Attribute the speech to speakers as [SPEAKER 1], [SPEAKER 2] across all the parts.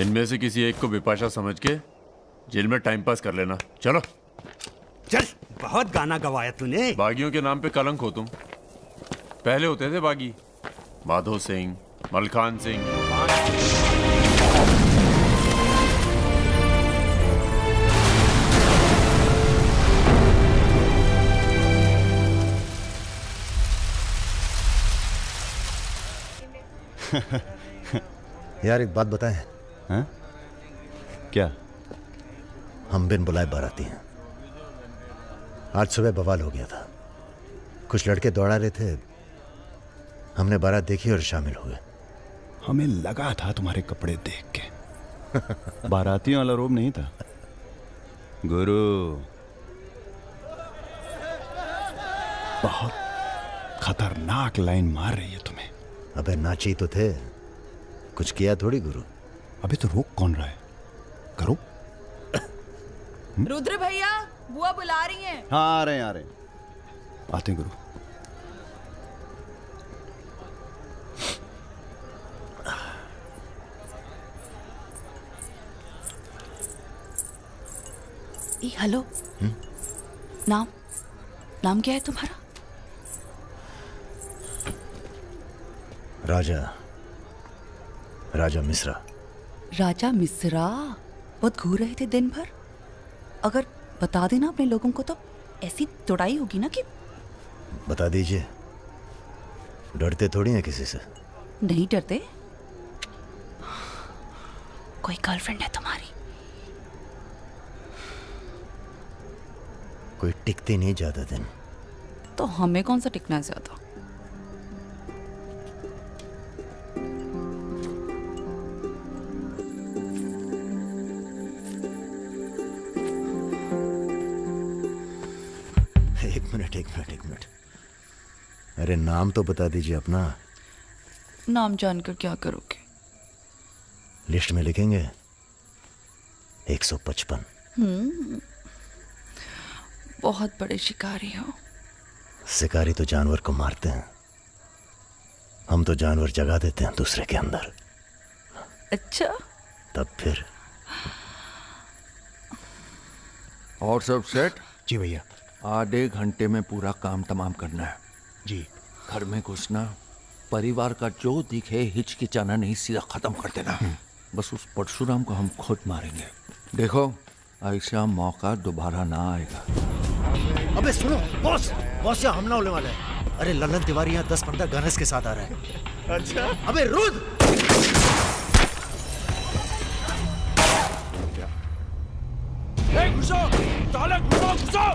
[SPEAKER 1] इनमें से किसी एक को बिपाशा समझ के जेल में टाइम पास कर लेना। चलो
[SPEAKER 2] चल, बहुत गाना गवाया तूने।
[SPEAKER 1] बागियों के नाम पे कलंक हो तुम। पहले होते थे बागी, माधो सिंह, मलखान सिंह।
[SPEAKER 3] यार एक बात बताएं।
[SPEAKER 4] हाँ? क्या?
[SPEAKER 3] हम बिन बुलाए बाराती हैं। आज सुबह बवाल हो गया था। कुछ लड़के दौड़ा रहे थे, हमने बारात देखी और शामिल हुए।
[SPEAKER 4] हमें लगा था तुम्हारे कपड़े देख के। बारातियों वाला रोब नहीं था गुरु। बहुत खतरनाक लाइन मार रही है तुम्हें।
[SPEAKER 3] अबे नाची तो थे, कुछ किया थोड़ी गुरु।
[SPEAKER 4] अबे तो रोक कौन रहा है? करो।
[SPEAKER 5] रुद्र भैया, बुआ बुला रही हैं।
[SPEAKER 4] हाँ आ रहे हैं आते हैं गुरु।
[SPEAKER 5] हेलो। नाम क्या है तुम्हारा?
[SPEAKER 3] राजा मिश्रा।
[SPEAKER 5] राजा मिश्रा? बहुत घूर रहे थे दिन भर। अगर बता देना अपने लोगों को तो ऐसी तोड़ाई होगी ना कि।
[SPEAKER 3] बता दीजिए, डरते थोड़ी हैं किसी से।
[SPEAKER 5] नहीं डरते। कोई गर्लफ्रेंड है तुम्हारी?
[SPEAKER 3] कोई टिकती नहीं ज्यादा दिन।
[SPEAKER 5] तो हमें कौन सा टिकना है ज्यादा?
[SPEAKER 3] एक मिनट। अरे नाम तो बता दीजिए अपना।
[SPEAKER 5] नाम जानकर क्या करोगे?
[SPEAKER 3] लिस्ट में लिखेंगे 155।
[SPEAKER 5] बहुत बड़े शिकारी हो।
[SPEAKER 3] शिकारी तो जानवर को मारते हैं, हम तो जानवर जगा देते हैं दूसरे के अंदर।
[SPEAKER 5] अच्छा,
[SPEAKER 3] तब फिर।
[SPEAKER 6] और सब सेट?
[SPEAKER 4] जी भैया।
[SPEAKER 6] आधे घंटे में पूरा काम तमाम करना है।
[SPEAKER 4] जी।
[SPEAKER 6] घर में घुसना, परिवार का जो दिखे हिचकिचाना नहीं, सीधा खत्म कर देना। बस उस परशुराम को हम खुद मारेंगे। देखो ऐसा मौका दोबारा ना आएगा।
[SPEAKER 3] अबे सुनो बॉस यहाँ हमला होने वाला है। अरे ललन तिवारी यहाँ 10-15 गनर्स के साथ आ रहा है। अच्छा? अबे रुद्र!
[SPEAKER 6] घुसो, साले घुसो।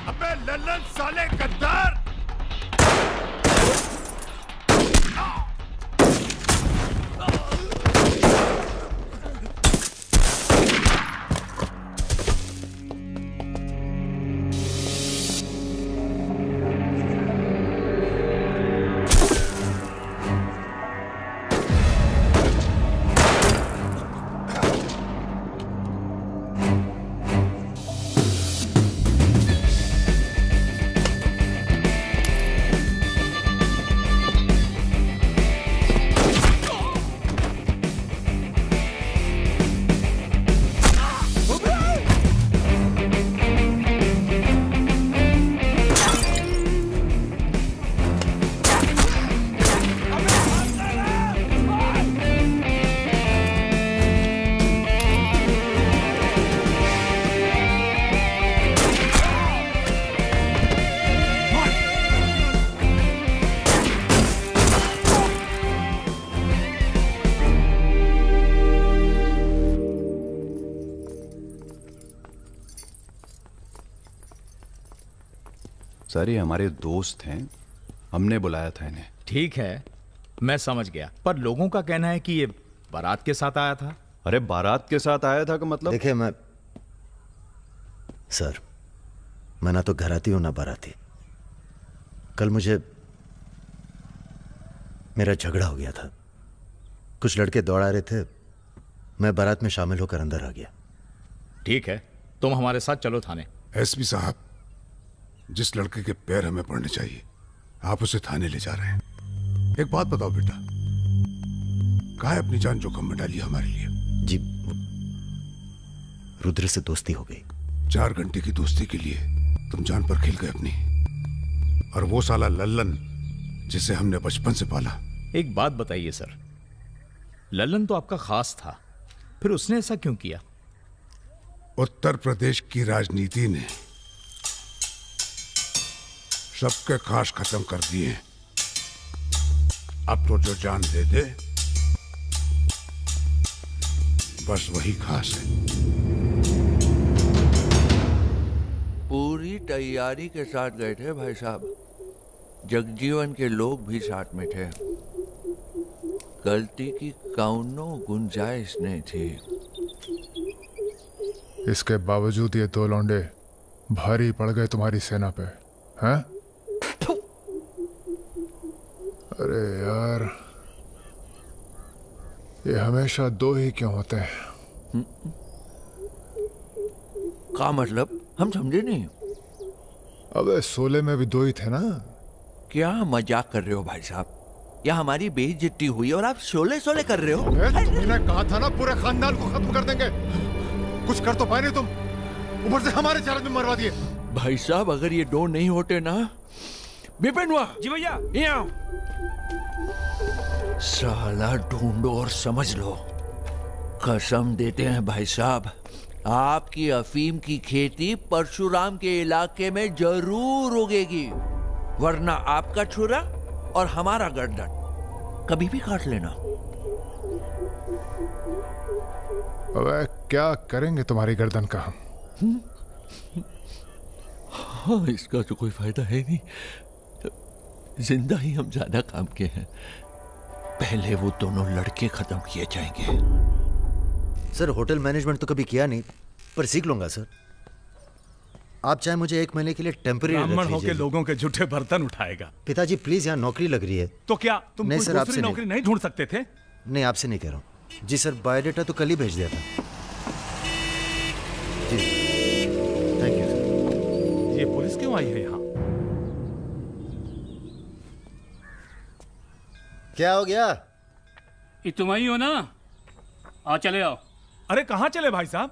[SPEAKER 1] अबे लल्लन साले गद्दार!
[SPEAKER 4] सर ये हमारे दोस्त हैं, हमने बुलाया था इन्हें।
[SPEAKER 7] ठीक है, मैं समझ गया, पर लोगों का कहना है कि ये बारात के साथ आया था।
[SPEAKER 4] अरे बारात के साथ आया था का मतलब?
[SPEAKER 3] देखिए सर, मैं ना तो घराती हूं ना बाराती। कल मुझे मेरा झगड़ा हो गया था, कुछ लड़के दौड़ा रहे थे, मैं बारात में शामिल होकर अंदर आ गया।
[SPEAKER 7] ठीक है, तुम हमारे साथ चलो थाने।
[SPEAKER 8] एसपी साहब, जिस लड़के के पैर हमें पड़ने चाहिए आप उसे थाने ले जा रहे हैं। एक बात बताओ बेटा, काहे अपनी जान जोखिम में डाली हमारे लिए?
[SPEAKER 3] जी, रुद्र से दोस्ती हो गई।
[SPEAKER 8] 4 घंटे की दोस्ती के लिए तुम जान पर खेल गए अपनी, और वो साला लल्लन जिसे हमने बचपन से पाला।
[SPEAKER 7] एक बात बताइए सर, लल्लन तो आपका खास था, फिर उसने ऐसा क्यों किया?
[SPEAKER 8] उत्तर प्रदेश की राजनीति ने सबके खास खत्म कर दिए। अब तो जो जान दे दे बस वही खास है।
[SPEAKER 6] पूरी तैयारी के साथ गए थे भाई साहब, जगजीवन के लोग भी साथ में थे, गलती की कौनो गुंजाइश नहीं थी।
[SPEAKER 9] इसके बावजूद ये 2 लौंडे भारी पड़ गए तुम्हारी सेना पे, हैं? अरे यार, ये हमेशा 2 ही क्यों होते हैं?
[SPEAKER 6] का मतलब? हम समझे नहीं।
[SPEAKER 9] अबे 16 में भी 2 ही थे ना?
[SPEAKER 6] क्या मजाक कर रहे हो भाई साहब? या हमारी बेइज्जती हुई और आप शोले कर रहे हो?
[SPEAKER 9] तुमने कहा था ना पूरे खानदान को खत्म कर देंगे। कुछ कर तो पाए नहीं तुम, ऊपर से हमारे 4 आदमी मरवा दिए।
[SPEAKER 6] भाई साहब, अगर ये 2 नहीं होते ना। बिपिन हुआ
[SPEAKER 2] जी भैया।
[SPEAKER 6] यहाँ साला ढूंढो और समझ लो। कसम देते हैं भाई साहब, आपकी अफीम की खेती परशुराम के इलाके में जरूर उगेगी, वरना आपका छुरा और हमारा गर्दन कभी भी काट लेना।
[SPEAKER 9] अबे क्या करेंगे तुम्हारी गर्दन का हम?
[SPEAKER 6] हाँ, इसका तो कोई फायदा है नहीं, जिंदा ही हम ज्यादा काम के हैं। पहले वो दोनों लड़के खत्म किए जाएंगे।
[SPEAKER 3] सर, होटल मैनेजमेंट तो कभी किया नहीं, पर सीख लूंगा सर। आप चाहे मुझे 1 महीने के लिए टेम्पररी
[SPEAKER 2] ब्राह्मण होके लोगों के झूठे बर्तन उठाएगा।
[SPEAKER 3] पिताजी प्लीज, यहाँ नौकरी लग रही है।
[SPEAKER 2] तो क्या तुम
[SPEAKER 3] नहीं
[SPEAKER 2] कोई
[SPEAKER 3] सर,
[SPEAKER 2] दूसरी
[SPEAKER 3] आपसे
[SPEAKER 2] नौकरी नहीं ढूंढ सकते थे?
[SPEAKER 3] नहीं, आपसे नहीं कह रहा हूँ जी सर। बायोडेटा तो कल ही भेज दिया था जी। Thank you sir.
[SPEAKER 2] ये पुलिस क्यों आई है यहाँ?
[SPEAKER 3] क्या हो गया?
[SPEAKER 10] ये तुम ही हो ना? आ चले आओ।
[SPEAKER 2] अरे कहाँ चले भाई साहब?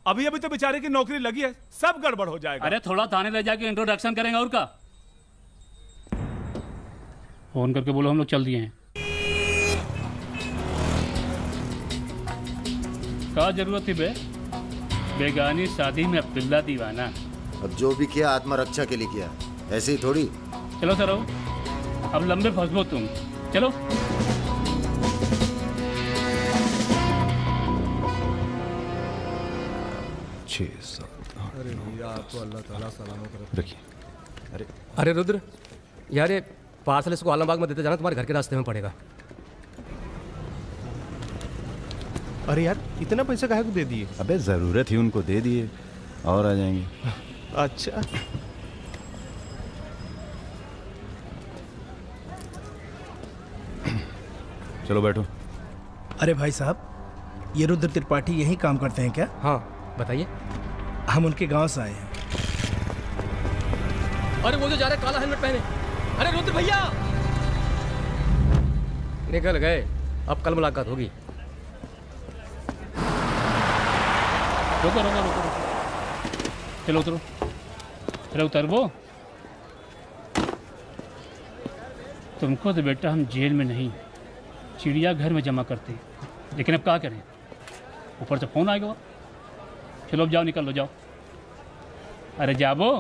[SPEAKER 2] अभी अभी तो बेचारे की नौकरी लगी है, सब गड़बड़ हो जाएगा।
[SPEAKER 10] अरे थोड़ा थाने ले जाके इंट्रोडक्शन करेंगे और का। फोन करके बोलो हम लोग चल दिए हैं। क्या जरूरत थी बे? बेगानी शादी में अब्दुल्ला दीवाना।
[SPEAKER 3] अब जो भी किया आत्मरक्षा के लिए किया, ऐसे ही थोड़ी।
[SPEAKER 10] चलो सर, अब लंबे फंसलो तुम। चलो।
[SPEAKER 4] 6 7 8 रखिए।
[SPEAKER 11] अरे रुद्र यार, ये पार्सल इसको आलमबाग में देते जाना, तुम्हारे घर के रास्ते में पड़ेगा।
[SPEAKER 12] अरे यार, इतना पैसा काहे को दे दिए?
[SPEAKER 4] अबे जरूरत ही उनको दे दिए और आ जाएंगे।
[SPEAKER 12] अच्छा,
[SPEAKER 4] चलो बैठो।
[SPEAKER 12] अरे भाई साहब, ये रुद्र त्रिपाठी यही काम करते हैं क्या?
[SPEAKER 11] हाँ बताइए।
[SPEAKER 12] हम उनके गांव से आए हैं।
[SPEAKER 11] अरे वो जो जा रहे काला हेलमेट पहने, अरे रुद्र भैया निकल गए। अब कल मुलाकात होगी।
[SPEAKER 10] रुको रुको रुको रुको, चलो उतरो, चलो उतर। वो तुमको तो बेटा हम जेल में नहीं, चिड़ियाघर में जमा करते हैं, लेकिन अब क्या करें, ऊपर से फ़ोन आएगा। चलो अब जाओ, निकल लो, जाओ। अरे जाबो।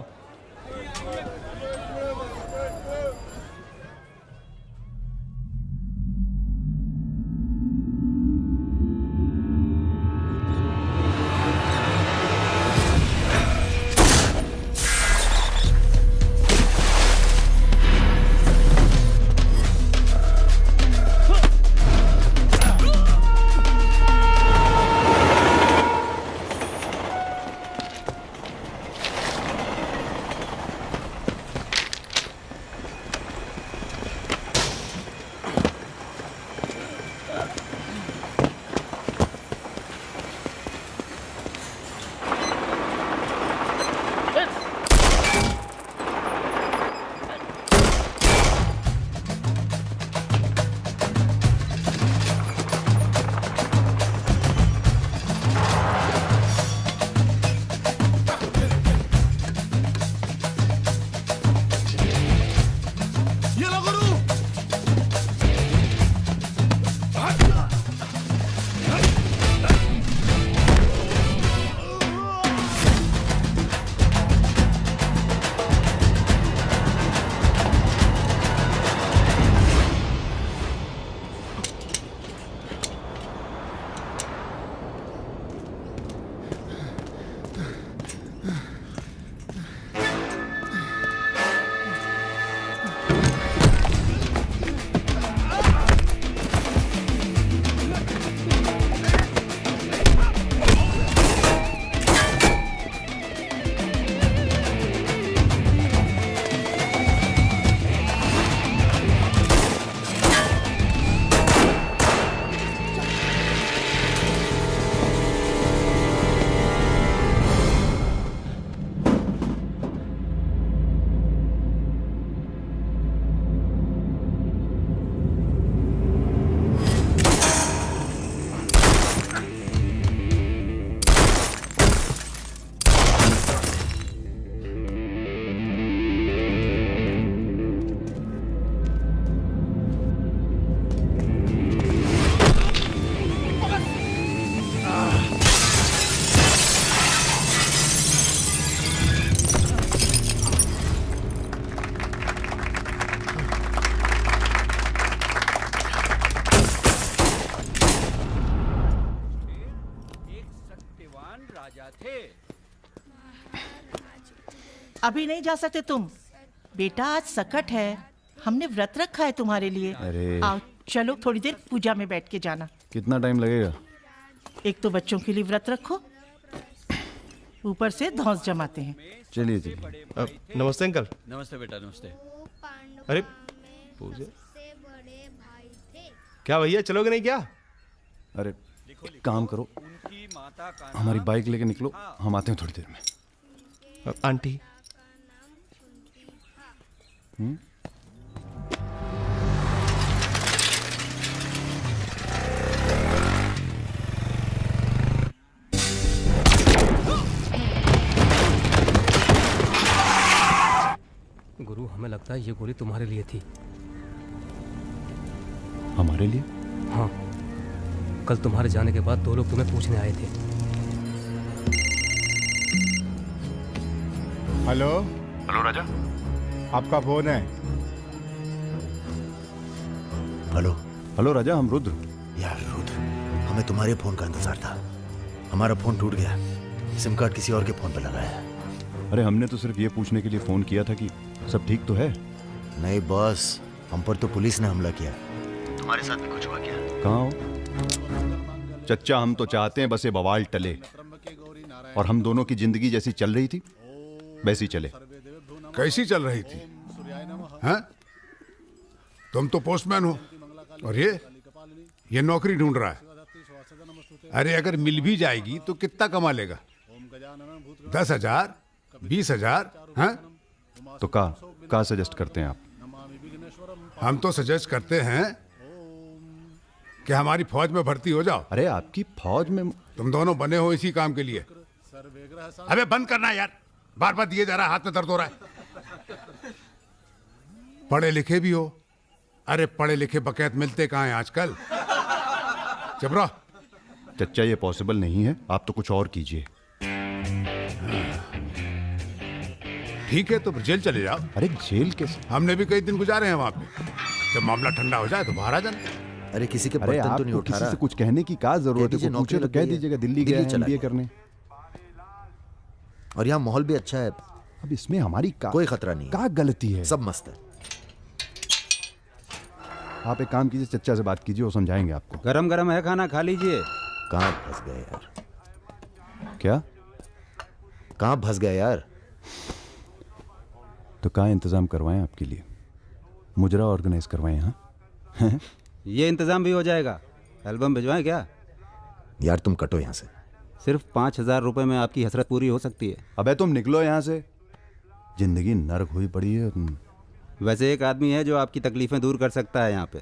[SPEAKER 13] अभी नहीं जा सकते तुम बेटा, आज सकट है, हमने व्रत रखा है तुम्हारे लिए।
[SPEAKER 4] अरे
[SPEAKER 13] आओ चलो, थोड़ी देर पूजा में बैठ के जाना।
[SPEAKER 4] कितना टाइम लगेगा?
[SPEAKER 13] एक तो बच्चों के लिए व्रत रखो, ऊपर से धौंस जमाते हैं।
[SPEAKER 4] चलिए चलिए।
[SPEAKER 12] नमस्ते अंकल।
[SPEAKER 1] नमस्ते बेटा, नमस्ते।
[SPEAKER 12] अरे पूजा, क्या भैया चलोगे नहीं क्या?
[SPEAKER 4] अरे एक काम करो, हमारी बाइक लेके निकलो, हम आते हैं थोड़ी देर में।
[SPEAKER 12] आंटी
[SPEAKER 11] गुरु, हमें लगता है ये गोली तुम्हारे लिए थी।
[SPEAKER 4] हमारे लिए?
[SPEAKER 11] हाँ, कल तुम्हारे जाने के बाद 2 लोग तुम्हें पूछने आए थे।
[SPEAKER 9] हेलो
[SPEAKER 4] हेलो राजा,
[SPEAKER 9] आपका फोन है।
[SPEAKER 3] हेलो
[SPEAKER 4] हेलो राजा, हम रुद्र।
[SPEAKER 3] यार रुद्र, हमें तुम्हारे फोन का इंतजार था। हमारा फोन टूट गया, सिम कार्ड किसी और के फोन पर लगाया है।
[SPEAKER 4] अरे हमने तो सिर्फ ये पूछने के लिए फोन किया था कि सब ठीक तो है।
[SPEAKER 3] नहीं बॉस, हम पर तो पुलिस ने हमला किया। तुम्हारे साथ भी कुछ हुआ क्या?
[SPEAKER 4] कहाँ हो चच्चा? हम तो चाहते हैं बस ये बवाल टले और हम दोनों की जिंदगी जैसी चल रही थी वैसी चले।
[SPEAKER 8] कैसी चल रही थी? हैं? तुम तो पोस्टमैन हो और ये नौकरी ढूंढ रहा है। अरे अगर मिल भी जाएगी तो कितना कमा लेगा? 10,000, 20,000? हैं?
[SPEAKER 4] तो का सजेस्ट करते हैं आप?
[SPEAKER 8] हम तो सजेस्ट करते हैं कि हमारी फौज में भर्ती हो जाओ।
[SPEAKER 4] अरे आपकी फौज में?
[SPEAKER 8] तुम दोनों बने हो इसी काम के लिए। अबे बंद करना यार, बार बार दिए जा रहा है, हाथ में दर्द हो रहा है। पढ़े लिखे भी हो। अरे पढ़े लिखे बकैत मिलते कहाँ हैं आजकल? चुप रहो।
[SPEAKER 4] चच्चा ये पॉसिबल नहीं है, आप तो कुछ और कीजिए।
[SPEAKER 8] ठीक है तो फिर जेल चले जाओ।
[SPEAKER 4] अरे जेल कैसे?
[SPEAKER 8] हमने भी कई दिन गुजारे हैं वहां पे। जब मामला ठंडा हो जाए तो बाहर आ जाना।
[SPEAKER 3] अरे किसी के
[SPEAKER 4] अरे
[SPEAKER 3] बर्तन तो
[SPEAKER 4] आपको
[SPEAKER 3] नहीं उठा
[SPEAKER 4] किसी
[SPEAKER 3] रहा।
[SPEAKER 4] से कुछ कहने की क्या जरूरत है? कोई पूछे तो कह दीजिएगा दिल्ली गया है MBA करने।
[SPEAKER 3] और यहाँ माहौल भी अच्छा है।
[SPEAKER 4] अब इसमें हमारी
[SPEAKER 3] कोई खतरा नहीं,
[SPEAKER 4] क्या गलती है?
[SPEAKER 3] सब मस्त है।
[SPEAKER 4] आप एक काम कीजिए, चच्चा से बात कीजिए, वो समझाएंगे आपको।
[SPEAKER 14] गरम गरम है खाना, खा लीजिए।
[SPEAKER 3] कहाँ फंस गए यार?
[SPEAKER 4] क्या?
[SPEAKER 3] कहाँ फंस गए यार?
[SPEAKER 4] तो कहाँ इंतजाम करवाएं आपके लिए? मुजरा ऑर्गेनाइज करवाएं? हाँ
[SPEAKER 14] ये इंतजाम भी हो जाएगा। एल्बम भिजवाएं क्या?
[SPEAKER 3] यार तुम कटो यहाँ से।
[SPEAKER 14] सिर्फ 5,000 रुपए में आपकी हसरत पूरी हो सकती है।
[SPEAKER 4] अबे तुम निकलो यहाँ से, जिंदगी नर्क हुई पड़ी है।
[SPEAKER 14] वैसे एक आदमी है जो आपकी तकलीफें दूर कर सकता है यहाँ पे।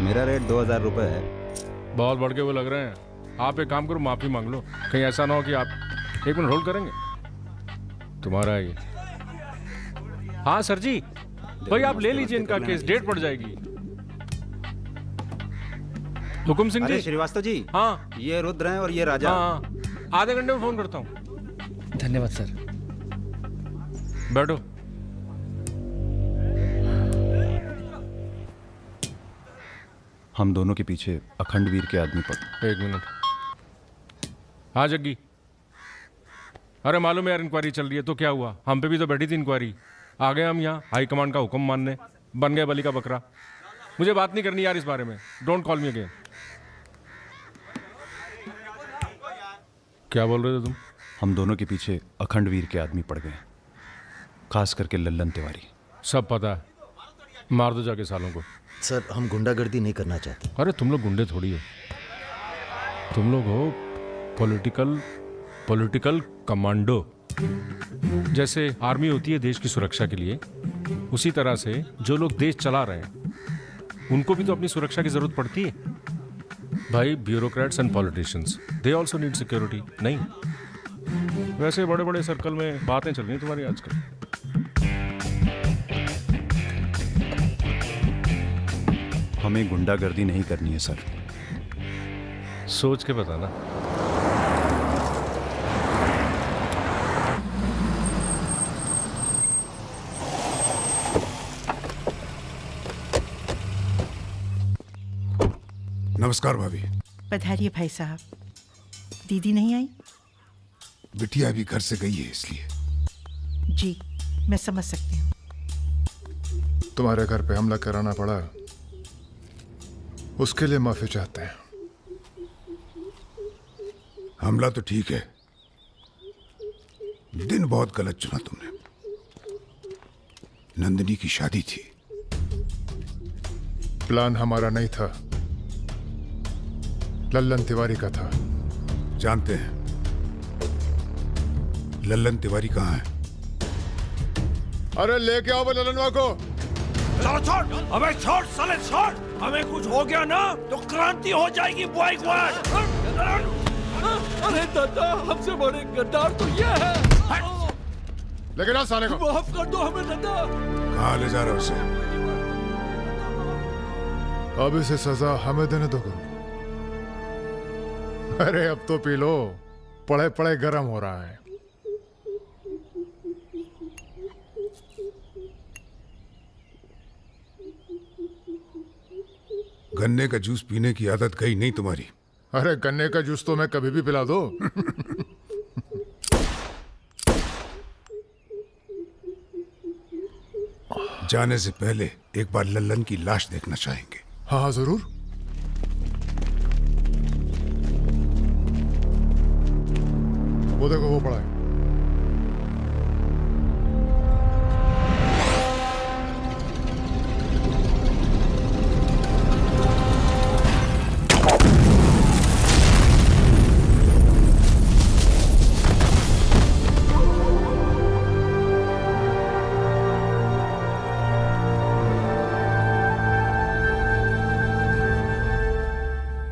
[SPEAKER 14] मेरा रेट 2,000 रुपए है।
[SPEAKER 15] बहुत बढ़ के वो लग रहे हैं। आप एक काम करो, माफी मांग लो। कहीं ऐसा ना हो कि आप 1 मिनट होल्ड करेंगे। तुम्हारा ये। हाँ सर जी, भाई आप ले लीजिए इनका केस, डेट पड़ जाएगी। हुकुम सिंह जी।
[SPEAKER 14] श्रीवास्तव जी।
[SPEAKER 15] हाँ
[SPEAKER 14] ये रुद्र हैं और ये राजा।
[SPEAKER 15] हाँ, आधे घंटे में फोन करता हूँ।
[SPEAKER 10] धन्यवाद सर।
[SPEAKER 15] बैठो।
[SPEAKER 4] हम दोनों के पीछे अखंड वीर के आदमी पड़।
[SPEAKER 15] 1 मिनट। हाँ जग्गी। अरे मालूम है यार, इंक्वायरी चल रही है। तो क्या हुआ? हम पे भी तो बैठी थी इंक्वायरी। आ गए हम यहाँ हाई कमांड का हुक्म मानने, बन गए बलि का बकरा। मुझे बात नहीं करनी यार इस बारे में। Don't call me again. क्या बोल रहे थे तुम?
[SPEAKER 4] हम दोनों के पीछे अखंड वीर के आदमी पड़ गए, खास करके लल्लन तिवारी।
[SPEAKER 15] सब पता है, मार दो जाके सालों को।
[SPEAKER 3] सर हम गुंडागर्दी नहीं करना चाहते।
[SPEAKER 15] अरे तुम लोग गुंडे थोड़ी हो, तुम लोग हो पॉलिटिकल कमांडो। जैसे आर्मी होती है देश की सुरक्षा के लिए, उसी तरह से जो लोग देश चला रहे हैं उनको भी तो अपनी सुरक्षा की जरूरत पड़ती है भाई। Bureaucrats and politicians, they also need security. नहीं, वैसे बड़े बड़े सर्कल में बातें चल रही हैं तुम्हारी आजकल।
[SPEAKER 4] हमें गुंडागर्दी नहीं करनी है सर।
[SPEAKER 15] सोच के बताना।
[SPEAKER 8] नमस्कार भाभी।
[SPEAKER 13] पधारिए भाई साहब। दीदी नहीं आई?
[SPEAKER 8] बिटिया अभी घर से गई है इसलिए।
[SPEAKER 13] जी मैं समझ सकती हूँ।
[SPEAKER 9] तुम्हारे घर पे हमला कराना पड़ा, उसके लिए माफी चाहते हैं।
[SPEAKER 8] हमला तो ठीक है, दिन बहुत गलत चुना तुमने। नंदिनी की शादी थी।
[SPEAKER 9] प्लान हमारा नहीं था, लल्लन तिवारी का था।
[SPEAKER 8] जानते हैं। लल्लन तिवारी कहाँ है?
[SPEAKER 9] अरे लेके आओ लल्लनवा को।
[SPEAKER 2] चलो छोड़, अबे छोड़ साले छोड़। हमें कुछ हो गया ना तो क्रांति हो जाएगी बॉय स्क्वाड। अरे दादा, हमसे बड़े गद्दार तो ये है।
[SPEAKER 9] लेके जाओ साले को।
[SPEAKER 2] माफ कर दो हमें दादा।
[SPEAKER 8] कहाँ ले जा रहे हो उसे?
[SPEAKER 9] अब इसे सजा हमें देने दो गुरु। अरे अब तो पी लो, पड़े पड़े गरम हो रहा है।
[SPEAKER 8] गन्ने का जूस पीने की आदत गई नहीं तुम्हारी?
[SPEAKER 9] अरे गन्ने का जूस तो मैं कभी भी पिला दो।
[SPEAKER 8] जाने से पहले एक बार लल्लन की लाश देखना चाहेंगे।
[SPEAKER 9] हाँ हाँ जरूर। वो देखो वो पड़ा है।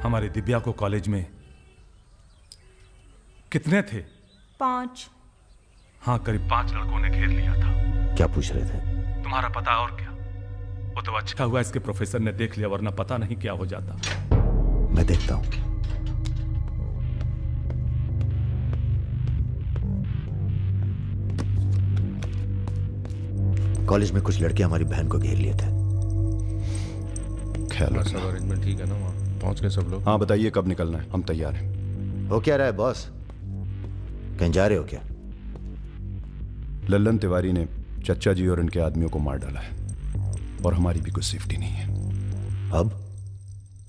[SPEAKER 16] हमारी दिव्या को कॉलेज में कितने थे?
[SPEAKER 17] 5।
[SPEAKER 16] हाँ, करीब 5 लड़कों ने घेर लिया था।
[SPEAKER 3] क्या पूछ रहे थे?
[SPEAKER 16] तुम्हारा पता और क्या? वो तो अच्छा हुआ इसके प्रोफेसर ने देख लिया, वरना पता नहीं क्या हो जाता।
[SPEAKER 3] मैं देखता हूं। कॉलेज में कुछ लड़के हमारी बहन को घेर लिए थे।
[SPEAKER 4] ख्याल रखना।
[SPEAKER 15] सब अरेंजमेंट ठीक है ना? वहाँ पहुंच गए सब लोग?
[SPEAKER 4] हाँ बताइए कब निकलना है, हम तैयार हैं।
[SPEAKER 3] हो क्या रहा है बॉस? कहीं जा रहे हो क्या?
[SPEAKER 4] लल्लन तिवारी ने चच्चा जी और इनके आदमियों को मार डाला है और हमारी भी कोई सेफ्टी नहीं है।
[SPEAKER 3] अब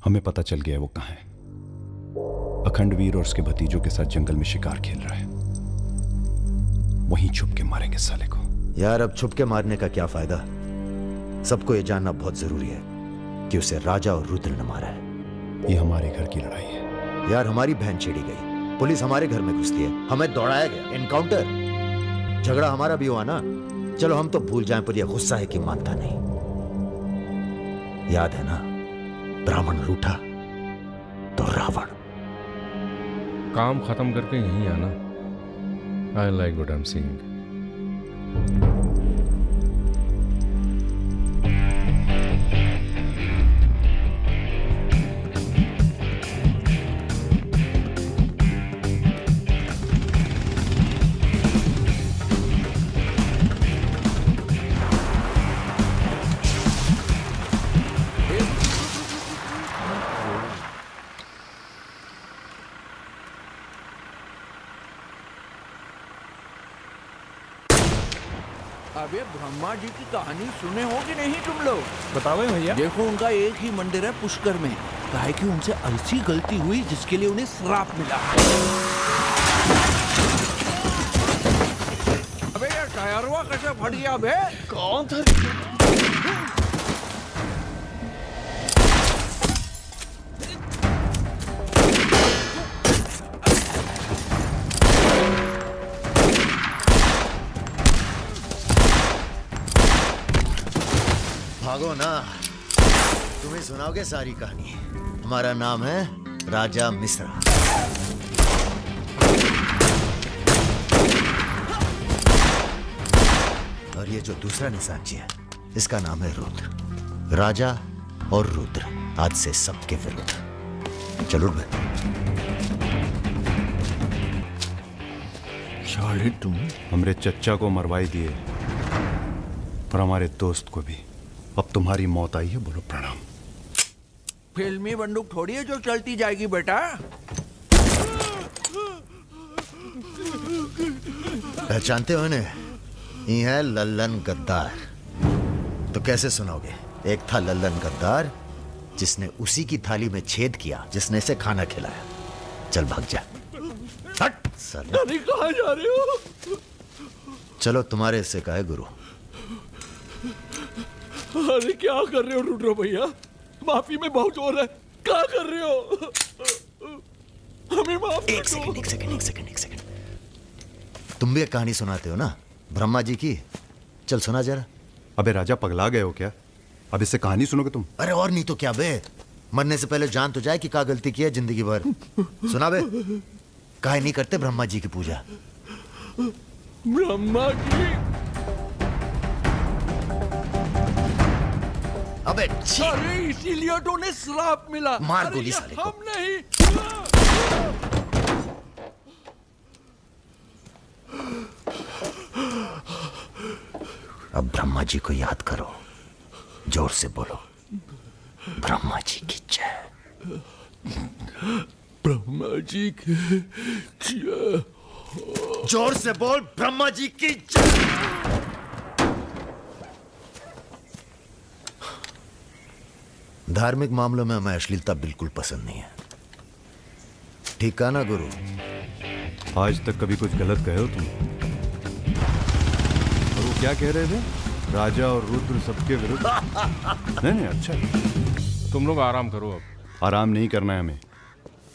[SPEAKER 4] हमें पता चल गया है वो कहाँ है। अखंडवीर और उसके भतीजों के साथ जंगल में शिकार खेल रहा है। वहीं छुप के मारेंगे साले को।
[SPEAKER 3] यार अब छुप के मारने का क्या फायदा? सबको ये जानना बहुत जरूरी है कि उसे राजा और रुद्र ने मारा है।
[SPEAKER 4] ये हमारे घर की लड़ाई है।
[SPEAKER 3] यार हमारी बहन छेड़ी गई, पुलिस हमारे घर में घुसती है, हमें दौड़ाया गया, एनकाउंटर। झगड़ा हमारा भी हुआ ना। चलो हम तो भूल जाएं, पर यह गुस्सा है कि मानता नहीं। याद है ना, ब्राह्मण रूठा तो रावण।
[SPEAKER 15] काम खत्म करके यहीं आना। I like what I am seeing.
[SPEAKER 6] अबे ब्रह्मा जी की कहानी सुने हो कि नहीं तुम लोग?
[SPEAKER 12] बताओ भैया।
[SPEAKER 6] देखो उनका एक ही मंदिर है पुष्कर में। काहे कि उनसे ऐसी गलती हुई जिसके लिए उन्हें श्राप मिला। अबे यार टायरवा कैसे फट गया बे? कौन था?
[SPEAKER 3] भागो ना, तुम्हें सुनाओगे सारी कहानी। हमारा नाम है राजा मिश्रा। और ये जो दूसरा निशानची है, इसका नाम है रुद्र। राजा और रुद्र आज से सबके विरुद्ध। चलो उठ बे।
[SPEAKER 4] शाले तुम हमरे चच्चा को मरवाई दिए और हमारे दोस्त को भी। अब तुम्हारी मौत आई है, बोलो प्रणाम।
[SPEAKER 6] फिल्मी बंदूक थोड़ी है जो चलती जाएगी बेटा।
[SPEAKER 3] पहचानते हो इन्हें? ये है लल्लन गद्दार। तो कैसे सुनाओगे? एक था लल्लन गद्दार जिसने उसी की थाली में छेद किया जिसने इसे खाना खिलाया। चल भाग जा। हट साले।
[SPEAKER 2] अरे कहाँ जा रहे हो?
[SPEAKER 3] चलो तुम्हारे हिस्से का है गुरु।
[SPEAKER 2] अरे क्या कर रहे हो रुद्र भैया? माफी में बहुत जोर है। क्या कर रहे हो? हमें माफ कर दो।
[SPEAKER 3] एक सेकंड। तुम भी एक कहानी सुनाते हो ना ब्रह्मा जी की। चल सुना जरा।
[SPEAKER 4] अबे राजा पगला गए हो क्या? अब इससे कहानी सुनोगे तुम?
[SPEAKER 3] अरे और नहीं तो क्या बे, मरने से पहले जान तो जाए कि क्या गलती की है जिंदगी भर। सुना बे। काहे नहीं करते ब्रह्मा जी की पूजा?
[SPEAKER 2] ब्रह्मा जी?
[SPEAKER 3] अबे
[SPEAKER 6] अरे इसीलिए तो उन्हें श्राप मिला।
[SPEAKER 3] मार गोली साले को।
[SPEAKER 2] हम नहीं।
[SPEAKER 3] अब ब्रह्मा जी को याद करो, जोर से बोलो, ब्रह्मा जी की जय।
[SPEAKER 2] ब्रह्मा जी की जय।
[SPEAKER 3] जोर से बोल, ब्रह्मा जी की जय। धार्मिक मामलों में हमें अश्लीलता बिल्कुल पसंद नहीं है, ठीक कहा ना गुरु?
[SPEAKER 4] आज तक कभी कुछ गलत कहे हो तुम? और वो क्या कह रहे थे? राजा और रुद्र सबके विरुद्ध। नहीं, अच्छा।
[SPEAKER 15] तुम लोग आराम करो अब।
[SPEAKER 4] आराम नहीं करना है हमें,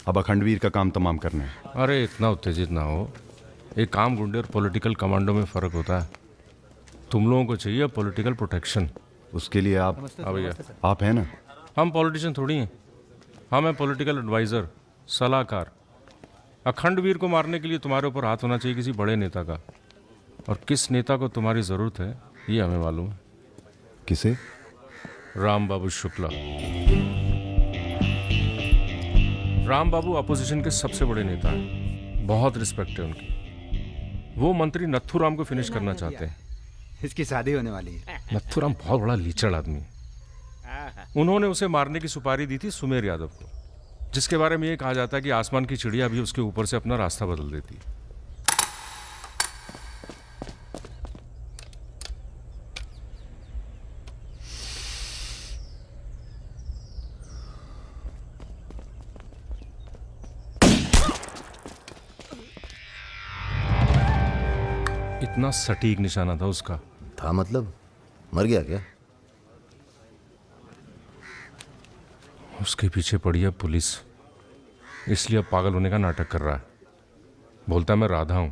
[SPEAKER 4] अब अखंडवीर का काम तमाम करना है।
[SPEAKER 15] अरे इतना उत्तेजित ना हो, एक काम गुंडे और पॉलिटिकल कमांडो में फर्क होता है। तुम लोगों को चाहिए पॉलिटिकल प्रोटेक्शन।
[SPEAKER 4] उसके लिए आप
[SPEAKER 15] भैया
[SPEAKER 4] आप हैं ना?
[SPEAKER 15] हम पॉलिटिशियन थोड़ी हैं, हम हैं पॉलिटिकल एडवाइज़र, सलाहकार। अखंडवीर को मारने के लिए तुम्हारे ऊपर हाथ होना चाहिए किसी बड़े नेता का, और किस नेता को तुम्हारी ज़रूरत है ये हमें मालूम है।
[SPEAKER 4] किसे?
[SPEAKER 15] राम बाबू शुक्ला। राम बाबू अपोजिशन के सबसे बड़े नेता हैं, बहुत रिस्पेक्ट है उनकी। वो मंत्री नथुराम को फिनिश करना चाहते हैं।
[SPEAKER 14] इसकी शादी होने वाली है।
[SPEAKER 15] नथुराम बहुत बड़ा लीचड़ आदमी है। उन्होंने उसे मारने की सुपारी दी थी सुमेर यादव को, जिसके बारे में ये कहा जाता है कि आसमान की चिड़िया भी उसके ऊपर से अपना रास्ता बदल देती है। इतना सटीक निशाना था उसका।
[SPEAKER 3] था मतलब? मर गया क्या?
[SPEAKER 15] उसके पीछे पड़ी है पुलिस, इसलिए अब पागल होने का नाटक कर रहा है। बोलता मैं राधा हूं।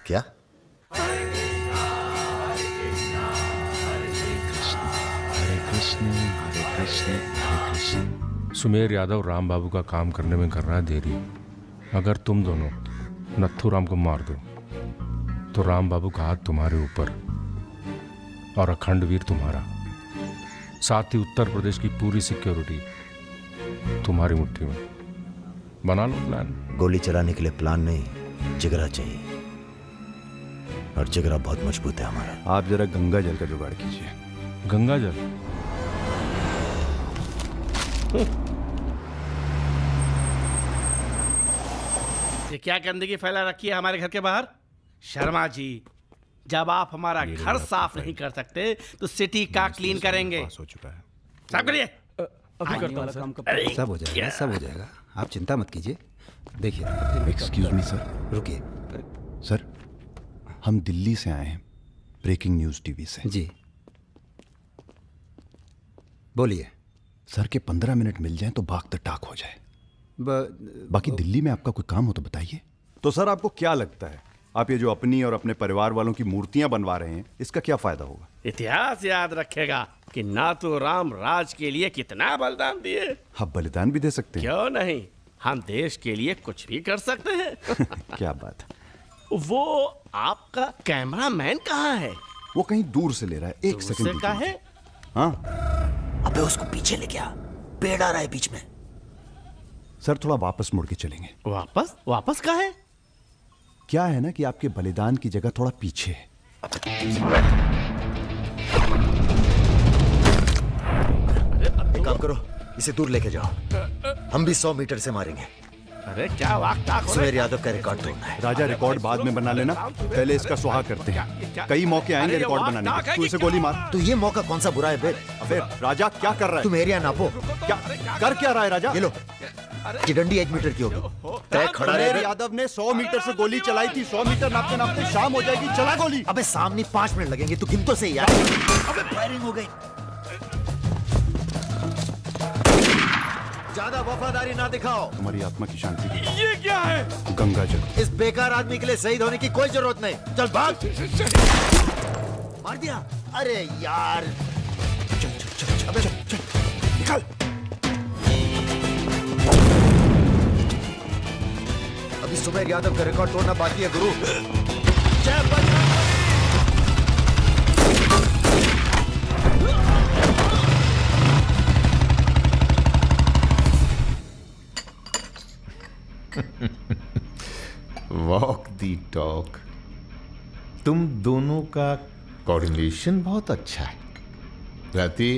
[SPEAKER 3] क्या?
[SPEAKER 15] सुमेर यादव राम बाबू का काम करने में कर रहा है देरी। अगर तुम दोनों नथुराम को मार दो तो राम बाबू का हाथ तुम्हारे ऊपर और अखंडवीर तुम्हारा, साथ ही उत्तर प्रदेश की पूरी सिक्योरिटी तुम्हारी मुट्ठी में। बना लो प्लान।
[SPEAKER 3] गोली चलाने के लिए प्लान नहीं, जिगरा चाहिए, और जिगरा बहुत मजबूत है हमारा।
[SPEAKER 4] आप जरा गंगा जल का जुगाड़ कीजिए।
[SPEAKER 15] गंगा जल?
[SPEAKER 17] ये क्या गंदगी फैला रखी है हमारे घर के बाहर? शर्मा जी, जब आप हमारा घर साफ नहीं कर सकते तो सिटी का क्लीन करेंगे।
[SPEAKER 4] हो चुका है।
[SPEAKER 17] साफ करिए।
[SPEAKER 14] अभी करता हूं सर। सब हो जाएगा, सब हो जाएगा, आप चिंता मत कीजिए। देखिए,
[SPEAKER 4] एक्सक्यूज मी सर।
[SPEAKER 14] रुकिए
[SPEAKER 4] सर, हम दिल्ली से आए हैं, ब्रेकिंग न्यूज टीवी से।
[SPEAKER 14] जी बोलिए।
[SPEAKER 4] सर के 15 मिनट मिल जाएं तो भाग द टाक हो जाए। बाकी दिल्ली में आपका कोई काम हो तो बताइए। तो सर आपको क्या लगता है, आप ये जो अपनी और अपने परिवार वालों की मूर्तियां बनवा रहे हैं, इसका क्या फायदा होगा?
[SPEAKER 17] इतिहास याद रखेगा कि नाथुराम राज के लिए कितना बलिदान दिए।
[SPEAKER 4] आप बलिदान भी दे सकते हैं।
[SPEAKER 17] क्यों नहीं, हम देश के लिए कुछ भी कर सकते हैं।
[SPEAKER 4] क्या बात है।
[SPEAKER 17] वो आपका कैमरामैन कहाँ है?
[SPEAKER 4] वो कहीं दूर से ले रहा है, एक सेकंड
[SPEAKER 17] का है।
[SPEAKER 4] हाँ,
[SPEAKER 3] अबे उसको पीछे ले गया, पेड़ आ रहा है बीच में।
[SPEAKER 4] सर थोड़ा वापस मुड़ के चलेंगे।
[SPEAKER 17] वापस? वापस कहाँ है?
[SPEAKER 4] क्या है ना कि आपके बलिदान की जगह थोड़ा पीछे है।
[SPEAKER 3] एक काम करो, इसे दूर लेके जाओ, हम भी 100 मीटर से मारेंगे।
[SPEAKER 17] अरे क्या वाकता
[SPEAKER 3] सुमेर यादव का रिकॉर्ड तोड़ना है।
[SPEAKER 4] राजा, रिकॉर्ड बाद में बना लेना, पहले इसका सुहाग करते हैं। कई मौके आएंगे रिकॉर्ड बनाने के। तू इसे गोली मार।
[SPEAKER 3] तो ये मौका कौन सा बुरा है बे?
[SPEAKER 4] अबे राजा क्या कर रहा है?
[SPEAKER 3] तुम एरिया नापो।
[SPEAKER 4] क्या कर क्या रहा है राजा?
[SPEAKER 3] ये लो, ये डंडी 1 मीटर की होगी। तय खड़ा
[SPEAKER 4] सुमेर यादव ने 100 मीटर से गोली चलाई थी। 100 मीटर नापते नापते शाम हो जाएगी। चला गोली।
[SPEAKER 3] अबे सामने 5 मिनट लगेंगे, तू गिन तो सही यार। अबे फायरिंग हो गई। ज्यादा वफादारी ना दिखाओ।
[SPEAKER 4] तुम्हारी आत्मा की शांति के लिए।
[SPEAKER 17] ये क्या है?
[SPEAKER 4] गंगा जल।
[SPEAKER 3] इस बेकार आदमी के लिए शहीद होने की कोई जरूरत नहीं। चल भाग। मार दिया? अरे यार, चल चल चल चल, अबे चल निकल। अभी सुमेर यादव का रिकॉर्ड तोड़ना बाकी है गुरु। जय बजरंग।
[SPEAKER 18] वॉक दी टॉक। तुम दोनों का कोऑर्डिनेशन बहुत अच्छा है। रति,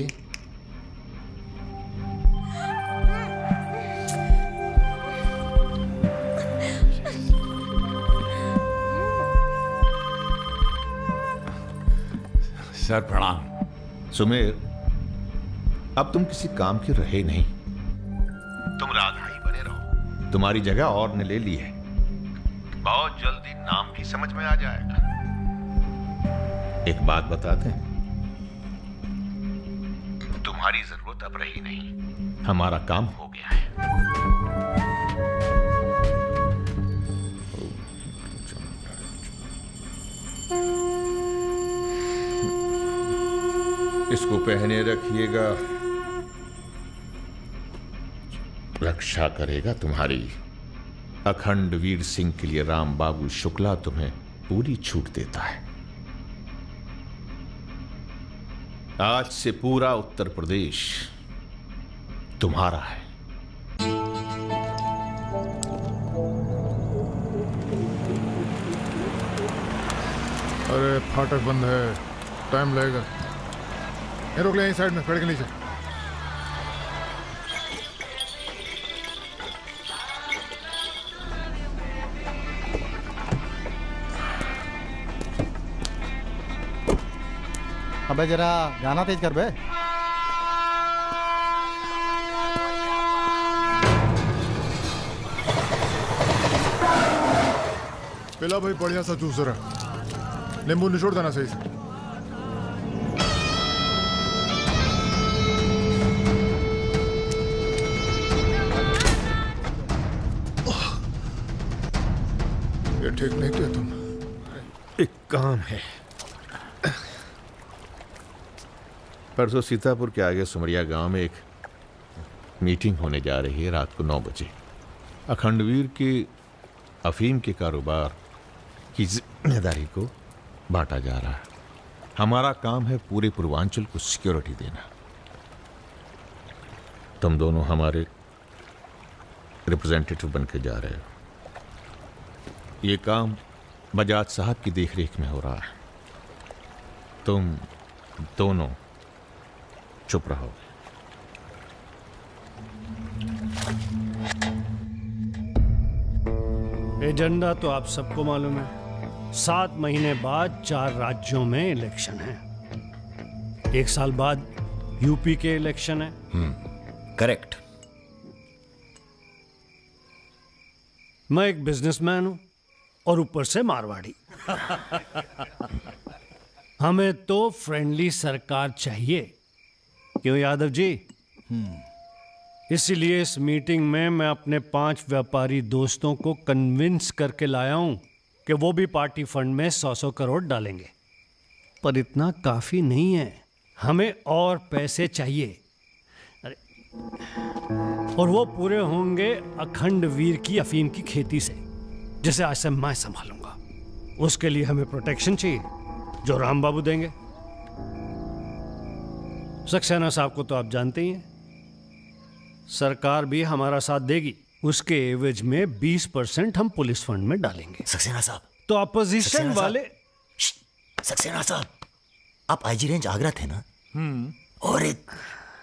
[SPEAKER 18] सर प्रणाम। सुमेर, अब तुम किसी काम के रहे नहीं, तुम राधा ही बने रहो। तुम्हारी जगह और ने ले ली है, बहुत जल्दी नाम भी समझ में आ जाएगा। एक बात बताते हैं, तुम्हारी जरूरत अब रही नहीं, हमारा काम हो गया है। इसको पहने रखिएगा, रक्षा करेगा तुम्हारी। अखंड वीर सिंह के लिए राम बाबू शुक्ला तुम्हें पूरी छूट देता है। आज से पूरा उत्तर प्रदेश तुम्हारा है।
[SPEAKER 9] अरे फाटक बंद है, टाइम लगेगा। ये रोक ले यहीं साइड में, पेड़ के नीचे।
[SPEAKER 14] अबे जरा गाना तेज कर बे।
[SPEAKER 9] पिला भाई बढ़िया सा जूस रहा, नींबू निचोड़ देना सही से। ये ठीक नहीं किया तुम।
[SPEAKER 18] एक काम है, परसों सीतापुर के आगे सुमरिया गांव में एक मीटिंग होने जा रही है रात को 9 बजे। अखंडवीर के अफीम के कारोबार की जिम्मेदारी को बांटा जा रहा है। हमारा काम है पूरे पूर्वांचल को सिक्योरिटी देना। तुम दोनों हमारे रिप्रेजेंटेटिव बन के जा रहे हो। ये काम बजाज साहब की देखरेख में हो रहा है। तुम दोनों चुप रहो।
[SPEAKER 19] एजेंडा तो आप सबको मालूम है। 7 महीने बाद 4 राज्यों में इलेक्शन है। 1 साल बाद यूपी के इलेक्शन है।
[SPEAKER 3] करेक्ट।
[SPEAKER 19] मैं एक बिजनेसमैन हूं और ऊपर से मारवाड़ी। हमें तो फ्रेंडली सरकार चाहिए, क्यों यादव जी? इसीलिए इस मीटिंग में मैं अपने 5 व्यापारी दोस्तों को कन्विंस करके लाया हूं कि वो भी पार्टी फंड में 100-100 करोड़ डालेंगे। पर इतना काफी नहीं है, हमें और पैसे चाहिए। अरे, और वो पूरे होंगे अखंड वीर की अफीम की खेती से, जिसे आज से मैं संभालूंगा। उसके लिए हमें प्रोटेक्शन चाहिए, जो राम बाबू देंगे। सक्सेना साहब को तो आप जानते ही हैं, सरकार भी हमारा साथ देगी। उसके एवज में 20% हम पुलिस फंड में डालेंगे।
[SPEAKER 3] सक्सेना साहब
[SPEAKER 19] तो अपोजिशन वाले।
[SPEAKER 3] सक्सेना साहब, आप आईजी रेंज आगरा थे ना? और एक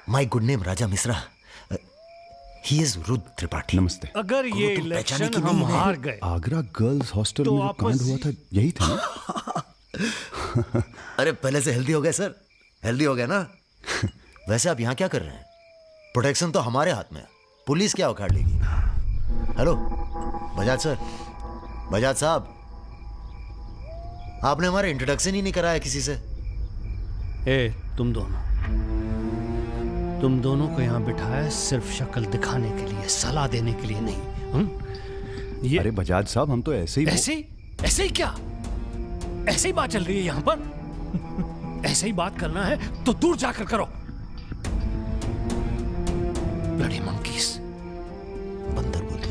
[SPEAKER 3] my good name Raja Mishra, he is Rudra Tripathi.
[SPEAKER 4] नमस्ते।
[SPEAKER 19] अगर ये इलेक्शन हम हार गए,
[SPEAKER 4] आगरा गर्ल्स हॉस्टल
[SPEAKER 19] तो
[SPEAKER 4] में जो कांड हुआ था यही था ना?
[SPEAKER 3] अरे पहले से हेल्दी हो गए सर, हेल्दी हो गए ना। वैसे आप यहाँ क्या कर रहे हैं? प्रोटेक्शन तो हमारे हाथ में है, पुलिस क्या उखाड़ लेगी? हेलो बजाज सर, बजाज साहब, आपने हमारा इंट्रोडक्शन ही नहीं कराया किसी से।
[SPEAKER 19] तुम दोनों को यहाँ बिठाया सिर्फ शक्ल दिखाने के लिए, सलाह देने के लिए नहीं।
[SPEAKER 4] अरे बजाज साहब, हम तो ऐसे ही
[SPEAKER 19] ऐसे ही क्या? ऐसे ही बात चल रही है यहाँ पर। ऐसे ही बात करना है तो दूर जाकर करो। ब्लडी मंकीज,
[SPEAKER 3] बंदर बोलते।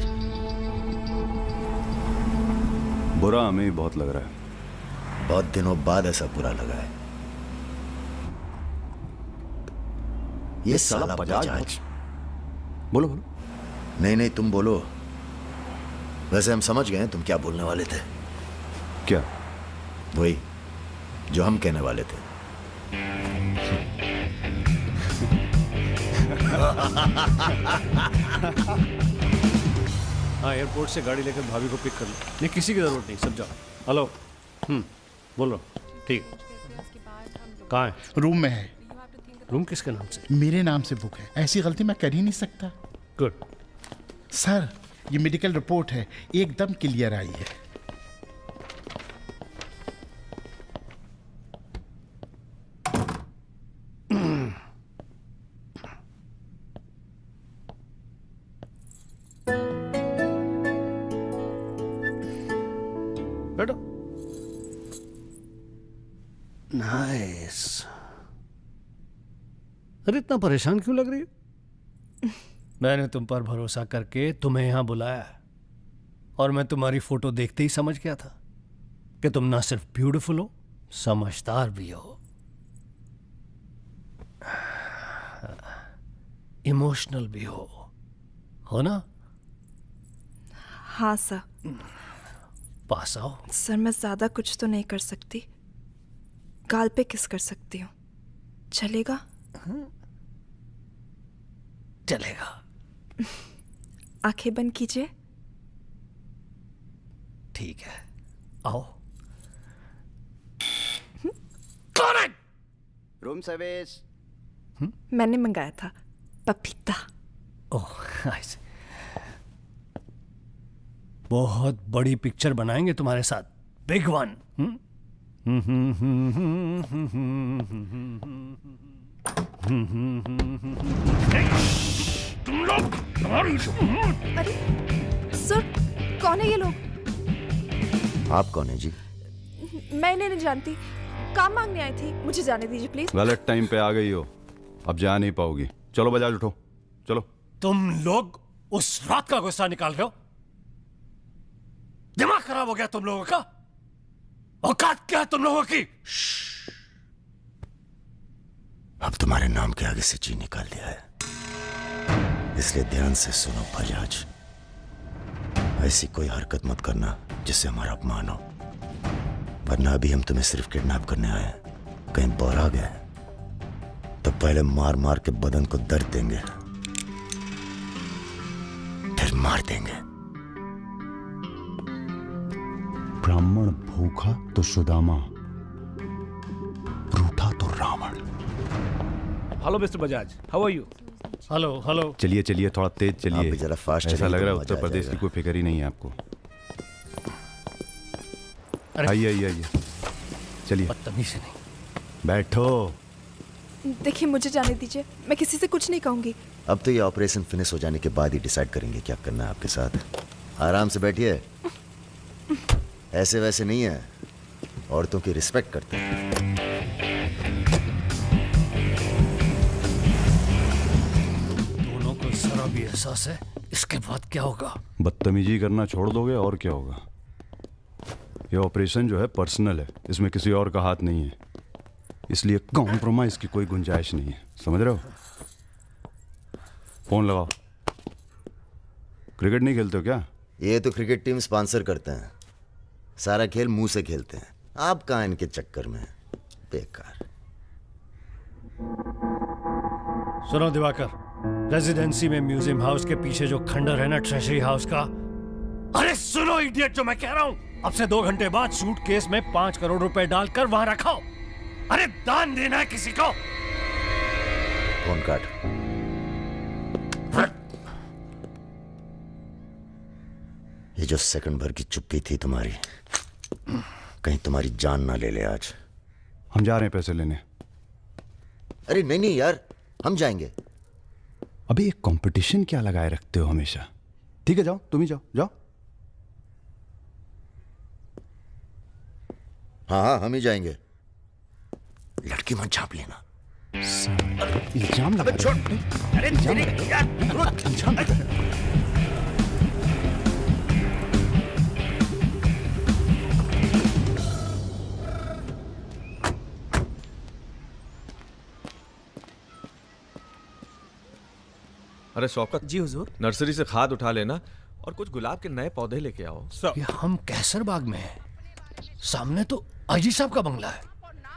[SPEAKER 4] बुरा हमें बहुत लग रहा है।
[SPEAKER 3] बहुत दिनों बाद ऐसा बुरा लगा है। ये साला बजाज।
[SPEAKER 4] बोलो।
[SPEAKER 3] नहीं तुम बोलो। वैसे हम समझ गए तुम क्या बोलने वाले थे।
[SPEAKER 4] क्या?
[SPEAKER 3] वही जो हम कहने वाले थे।
[SPEAKER 19] हाँ, एयरपोर्ट से गाड़ी लेकर भाभी को पिक कर लो। नहीं, किसी की जरूरत नहीं, सब जाओ। हेलो, बोलो। ठीक। कहाँ है?
[SPEAKER 20] रूम में है।
[SPEAKER 19] रूम किसके नाम से?
[SPEAKER 20] मेरे नाम से बुक है, ऐसी गलती मैं कर ही नहीं सकता।
[SPEAKER 19] गुड।
[SPEAKER 20] सर ये मेडिकल रिपोर्ट है, एकदम क्लियर आई है।
[SPEAKER 19] बैठो। नाइस। अरे इतना परेशान क्यों लग रही हो? मैंने तुम पर भरोसा करके तुम्हें यहां बुलाया है, और मैं तुम्हारी फोटो देखते ही समझ गया था कि तुम ना सिर्फ ब्यूटीफुल हो, समझदार भी हो, इमोशनल भी हो ना?
[SPEAKER 21] हाँ सर।
[SPEAKER 19] पास आओ।
[SPEAKER 21] सर मैं ज्यादा कुछ तो नहीं कर सकती, गाल पे किस कर सकती हूँ, चलेगा?
[SPEAKER 19] चलेगा।
[SPEAKER 21] आंखें बंद कीजिए।
[SPEAKER 19] ठीक है, आओ।
[SPEAKER 14] Room service.
[SPEAKER 21] मैंने मंगाया था पपीता।
[SPEAKER 19] Oh nice. बहुत बड़ी पिक्चर बनाएंगे तुम्हारे साथ, बिग वन।
[SPEAKER 21] तुम लोग अरे सर, कौन है ये लोग?
[SPEAKER 3] आप कौन है जी?
[SPEAKER 21] मैं इन्हें नहीं जानती, काम मांगने आई थी, मुझे जाने दीजिए प्लीज।
[SPEAKER 4] गलत टाइम पे आ गई हो, अब जा नहीं पाओगी। चलो बजाज उठो, चलो।
[SPEAKER 19] तुम लोग उस रात का गुस्सा निकाल रहे हो? दिमाग खराब हो गया तुम लोगों का? औकात क्या है तुम लोगों की?
[SPEAKER 3] अब तुम्हारे नाम के आगे से जी निकाल दिया है, इसलिए ध्यान से सुनो बजाज। ऐसी कोई हरकत मत करना जिससे हमारा अपमान हो, वरना अभी हम तुम्हें सिर्फ किडनैप करने आए हैं। कहीं बौरा गए तो पहले मार मार के बदन को दर्द देंगे, फिर मार देंगे।
[SPEAKER 4] ब्राह्मण भूखा तो सुदामा, रूठा तो Ravan.
[SPEAKER 10] Hello mister Bajaj, how are you?
[SPEAKER 19] Hello hello.
[SPEAKER 4] चलिए चलिए, थोड़ा तेज चलिए।
[SPEAKER 3] आप भी जरा फास्ट
[SPEAKER 4] ऐसा
[SPEAKER 3] चलिए
[SPEAKER 4] लग
[SPEAKER 3] तो
[SPEAKER 4] रहा है
[SPEAKER 3] मजा
[SPEAKER 4] उत्तर
[SPEAKER 3] आ
[SPEAKER 4] प्रदेश की
[SPEAKER 3] जाएगा।
[SPEAKER 4] कोई फिक्र ही नहीं है आपको। आइए आइए आइए, चलिए।
[SPEAKER 19] बदतमीजी नहीं।
[SPEAKER 4] बैठो।
[SPEAKER 21] देखिए मुझे जाने दीजिए, मैं किसी से कुछ नहीं कहूंगी।
[SPEAKER 3] अब तो ये ऑपरेशन फिनिश हो जाने के बाद ही डिसाइड करेंगे क्या करना है आपके साथ। आराम से बैठिए, ऐसे वैसे नहीं है, औरतों की रिस्पेक्ट करते हैं।
[SPEAKER 19] दोनों को जरा भी एहसास है इसके बाद क्या होगा?
[SPEAKER 4] बदतमीजी करना छोड़ दोगे और क्या होगा? ये ऑपरेशन जो है पर्सनल है, इसमें किसी और का हाथ नहीं है, इसलिए कॉम्प्रोमाइज की कोई गुंजाइश नहीं है, समझ रहे हो? फोन लगाओ। क्रिकेट नहीं खेलते हो क्या?
[SPEAKER 3] ये तो क्रिकेट टीम स्पॉन्सर करते हैं, सारा खेल मुंह से खेलते हैं। आप कहाँ इनके चक्कर में, बेकार।
[SPEAKER 19] सुनो दिवाकर, रेजिडेंसी में म्यूजियम हाउस के पीछे जो खंडर है ना, ट्रेजरी हाउस का, अरे सुनो इडियट, जो मैं कह रहा हूं, अब से 2 घंटे बाद सूटकेस में 5 करोड़ रुपए डालकर वहां रखो। अरे दान देना है किसी को।
[SPEAKER 3] फोन काट। ये जो सेकंड भर की चुप्पी थी तुम्हारी, कहीं तुम्हारी जान ना ले ले आज।
[SPEAKER 4] हम जा रहे हैं पैसे लेने।
[SPEAKER 3] अरे नहीं नहीं यार, हम जाएंगे।
[SPEAKER 4] अबे एक कंपटीशन क्या लगाए रखते हो हमेशा? ठीक है जाओ, तुम ही जाओ, जाओ।
[SPEAKER 3] हाँ हाँ हम ही जाएंगे, लड़की मत झाप लेना।
[SPEAKER 4] इल्जाम लगा।
[SPEAKER 3] छोड़। अरे यार,
[SPEAKER 22] अरे शौकत
[SPEAKER 12] जी हुजूर।
[SPEAKER 22] नर्सरी से खाद उठा लेना और कुछ गुलाब के नए पौधे लेके आओ।
[SPEAKER 19] ये हम कैसर बाग में हैं, सामने तो आईजी साहब का बंगला है।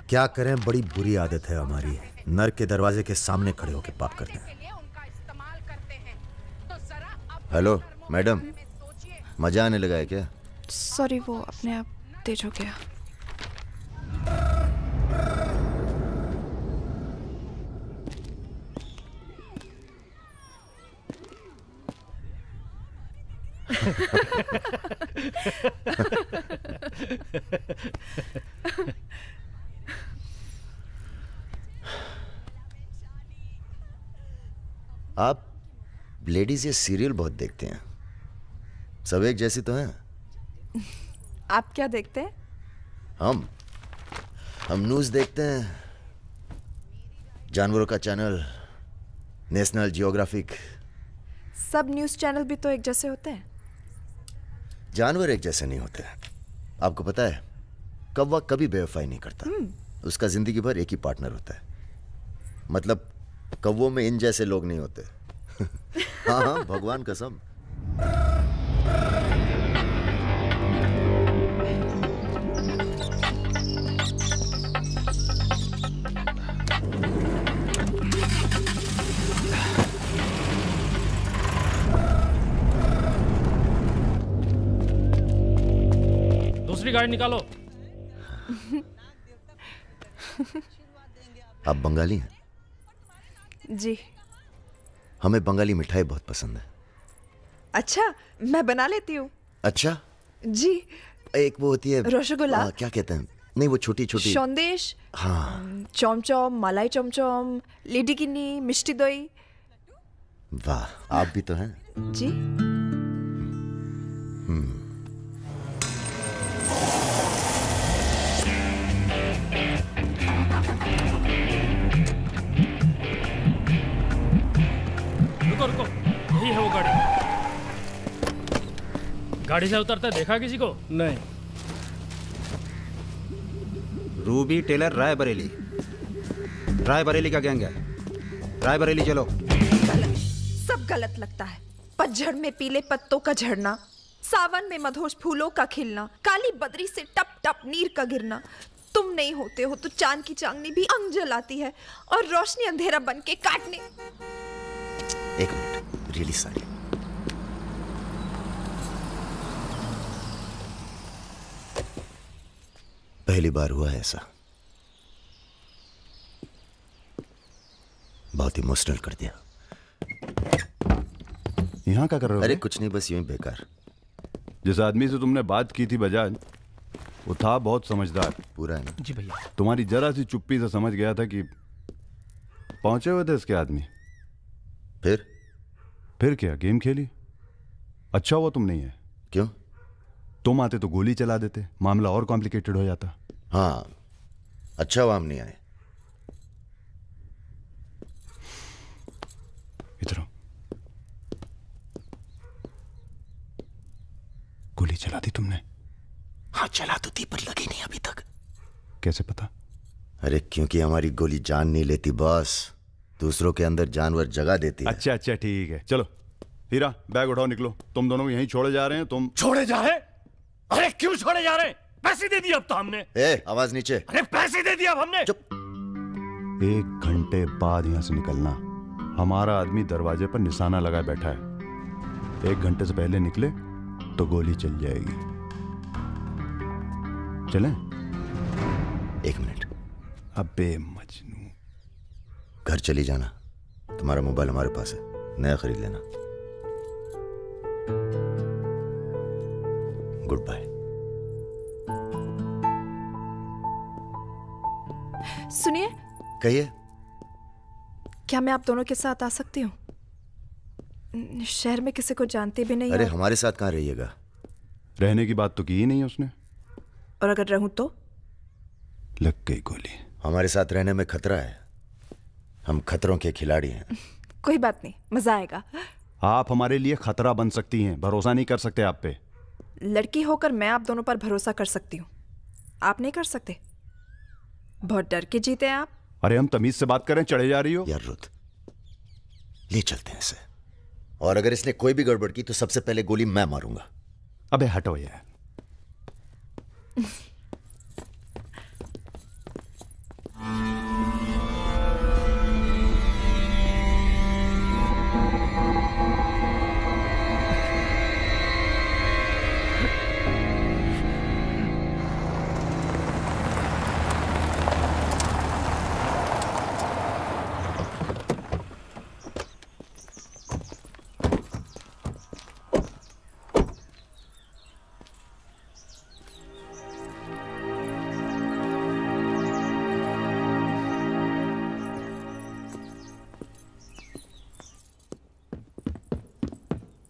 [SPEAKER 3] क्या करें, बड़ी बुरी आदत है हमारी, नर के दरवाजे के सामने खड़े होकर पाप करते हैं। हेलो मैडम, मजा आने लगा है क्या?
[SPEAKER 21] सॉरी, वो अपने आप तेज हो गया।
[SPEAKER 3] आप लेडीज ये सीरियल बहुत देखते हैं, सब एक जैसी तो हैं।
[SPEAKER 21] आप क्या देखते हैं?
[SPEAKER 3] हम न्यूज़ देखते हैं, जानवरों का चैनल, नेशनल जियोग्राफिक।
[SPEAKER 21] सब न्यूज़ चैनल भी तो एक जैसे होते हैं।
[SPEAKER 3] जानवर एक जैसे नहीं होते। आपको पता है कौवा कभी बेवफाई नहीं करता, उसका जिंदगी भर एक ही पार्टनर होता है। मतलब कौवों में इन जैसे लोग नहीं होते। हाँ हाँ, भगवान कसम।
[SPEAKER 10] दूसरी गाड़ी निकालो।
[SPEAKER 3] आप बंगाली हैं?
[SPEAKER 21] जी।
[SPEAKER 3] हमें बंगाली मिठाई बहुत पसंद है।
[SPEAKER 21] अच्छा, मैं बना लेती हूँ।
[SPEAKER 3] अच्छा
[SPEAKER 21] जी।
[SPEAKER 3] एक वो होती है
[SPEAKER 21] रसगुल्ला।
[SPEAKER 3] क्या कहते हैं, नहीं वो छोटी छोटी।
[SPEAKER 21] सौंदेश।
[SPEAKER 3] हाँ।
[SPEAKER 21] चमचम, मलाई चमचम, लेडीकिनी, मिष्टी दही।
[SPEAKER 3] वाह, आप भी तो हैं।
[SPEAKER 21] जी।
[SPEAKER 10] रुको रुको, यही है वो गाड़ी। गाड़ी से उतरता देखा किसी को?
[SPEAKER 12] नहीं।
[SPEAKER 14] रूबी टेलर रायबरेली, रायबरेली का गैंग है। रायबरेली चलो।
[SPEAKER 21] सब गलत लगता है। पतझड़ में पीले पत्तों का झड़ना, सावन में मधोश फूलों का खिलना, काली बदरी से टप टप नीर का गिरना। तुम नहीं होते हो तो चांद की चांदनी भी अंग जलाती है और रोशनी अंधेरा बन के काटने।
[SPEAKER 3] एक मिनट, रियली सॉरी। पहली बार हुआ है ऐसा, बहुत इमोशनल कर दिया।
[SPEAKER 4] यहाँ क्या कर रहे हो?
[SPEAKER 3] अरे कुछ नहीं, बस यूं ही बेकार।
[SPEAKER 4] जिस आदमी से तुमने बात की थी बजाज, वो था बहुत समझदार।
[SPEAKER 3] पूरा है ना?
[SPEAKER 12] जी भैया।
[SPEAKER 4] तुम्हारी जरा सी चुप्पी से समझ गया था कि पहुंचे हुए थे इसके आदमी। फिर क्या, गेम खेली। अच्छा हुआ तुम नहीं है।
[SPEAKER 3] क्यों?
[SPEAKER 4] तुम आते तो गोली चला देते, मामला और कॉम्प्लिकेटेड हो जाता।
[SPEAKER 3] हाँ, अच्छा हुआ हम नहीं आए।
[SPEAKER 4] इधर आओ। गोली चला दी तुमने?
[SPEAKER 3] हाँ चला तो थी, पर लगी नहीं अभी तक।
[SPEAKER 4] कैसे पता?
[SPEAKER 3] अरे क्योंकि हमारी गोली जान नहीं लेती बॉस, दूसरों के अंदर जानवर जगा देती है।
[SPEAKER 4] अच्छा अच्छा ठीक है, चलो हीरा बैग उठाओ, निकलो। तुम दोनों यहीं छोड़े जा रहे हैं। तुम
[SPEAKER 2] छोड़े जा रहे? अरे क्यों छोड़े जा रहे? पैसे दे दिए अब तो हमने।
[SPEAKER 3] आवाज नीचे।
[SPEAKER 2] अरे पैसे दे दिए अब हमने।
[SPEAKER 3] चुप।
[SPEAKER 4] 1 घंटे बाद यहां से निकलना। हमारा आदमी दरवाजे पर निशाना लगाए बैठा है। 1 घंटे से पहले निकले तो गोली चल जाएगी। चलें?
[SPEAKER 3] 1 मिनट।
[SPEAKER 4] अबे मजनू,
[SPEAKER 3] घर चली जाना, तुम्हारा मोबाइल हमारे पास है, नया खरीद लेना। Good bye.
[SPEAKER 21] सुनिए।
[SPEAKER 3] कहिए।
[SPEAKER 21] क्या मैं आप दोनों के साथ आ सकती हूँ? शहर में किसी को जानते भी नहीं।
[SPEAKER 3] अरे हमारे साथ कहाँ रहिएगा?
[SPEAKER 4] रहने की बात तो की ही नहीं है उसने।
[SPEAKER 21] और अगर रहूं तो?
[SPEAKER 4] लग गई गोली।
[SPEAKER 3] हमारे साथ रहने में खतरा है, हम खतरों के खिलाड़ी हैं।
[SPEAKER 21] कोई बात नहीं, मजा आएगा।
[SPEAKER 4] आप हमारे लिए खतरा बन सकती हैं, भरोसा नहीं कर सकते आप पे।
[SPEAKER 21] लड़की होकर मैं आप दोनों पर भरोसा कर सकती हूँ, आप नहीं कर सकते। बहुत डर के जीते हैं आप।
[SPEAKER 4] अरे हम तमीज से बात करें, चढ़े जा रही हो।
[SPEAKER 3] यार रुत, ले चलते हैं इसे, और अगर इसने कोई भी गड़बड़ की तो सबसे पहले गोली मैं मारूंगा।
[SPEAKER 4] अबे हटो यार।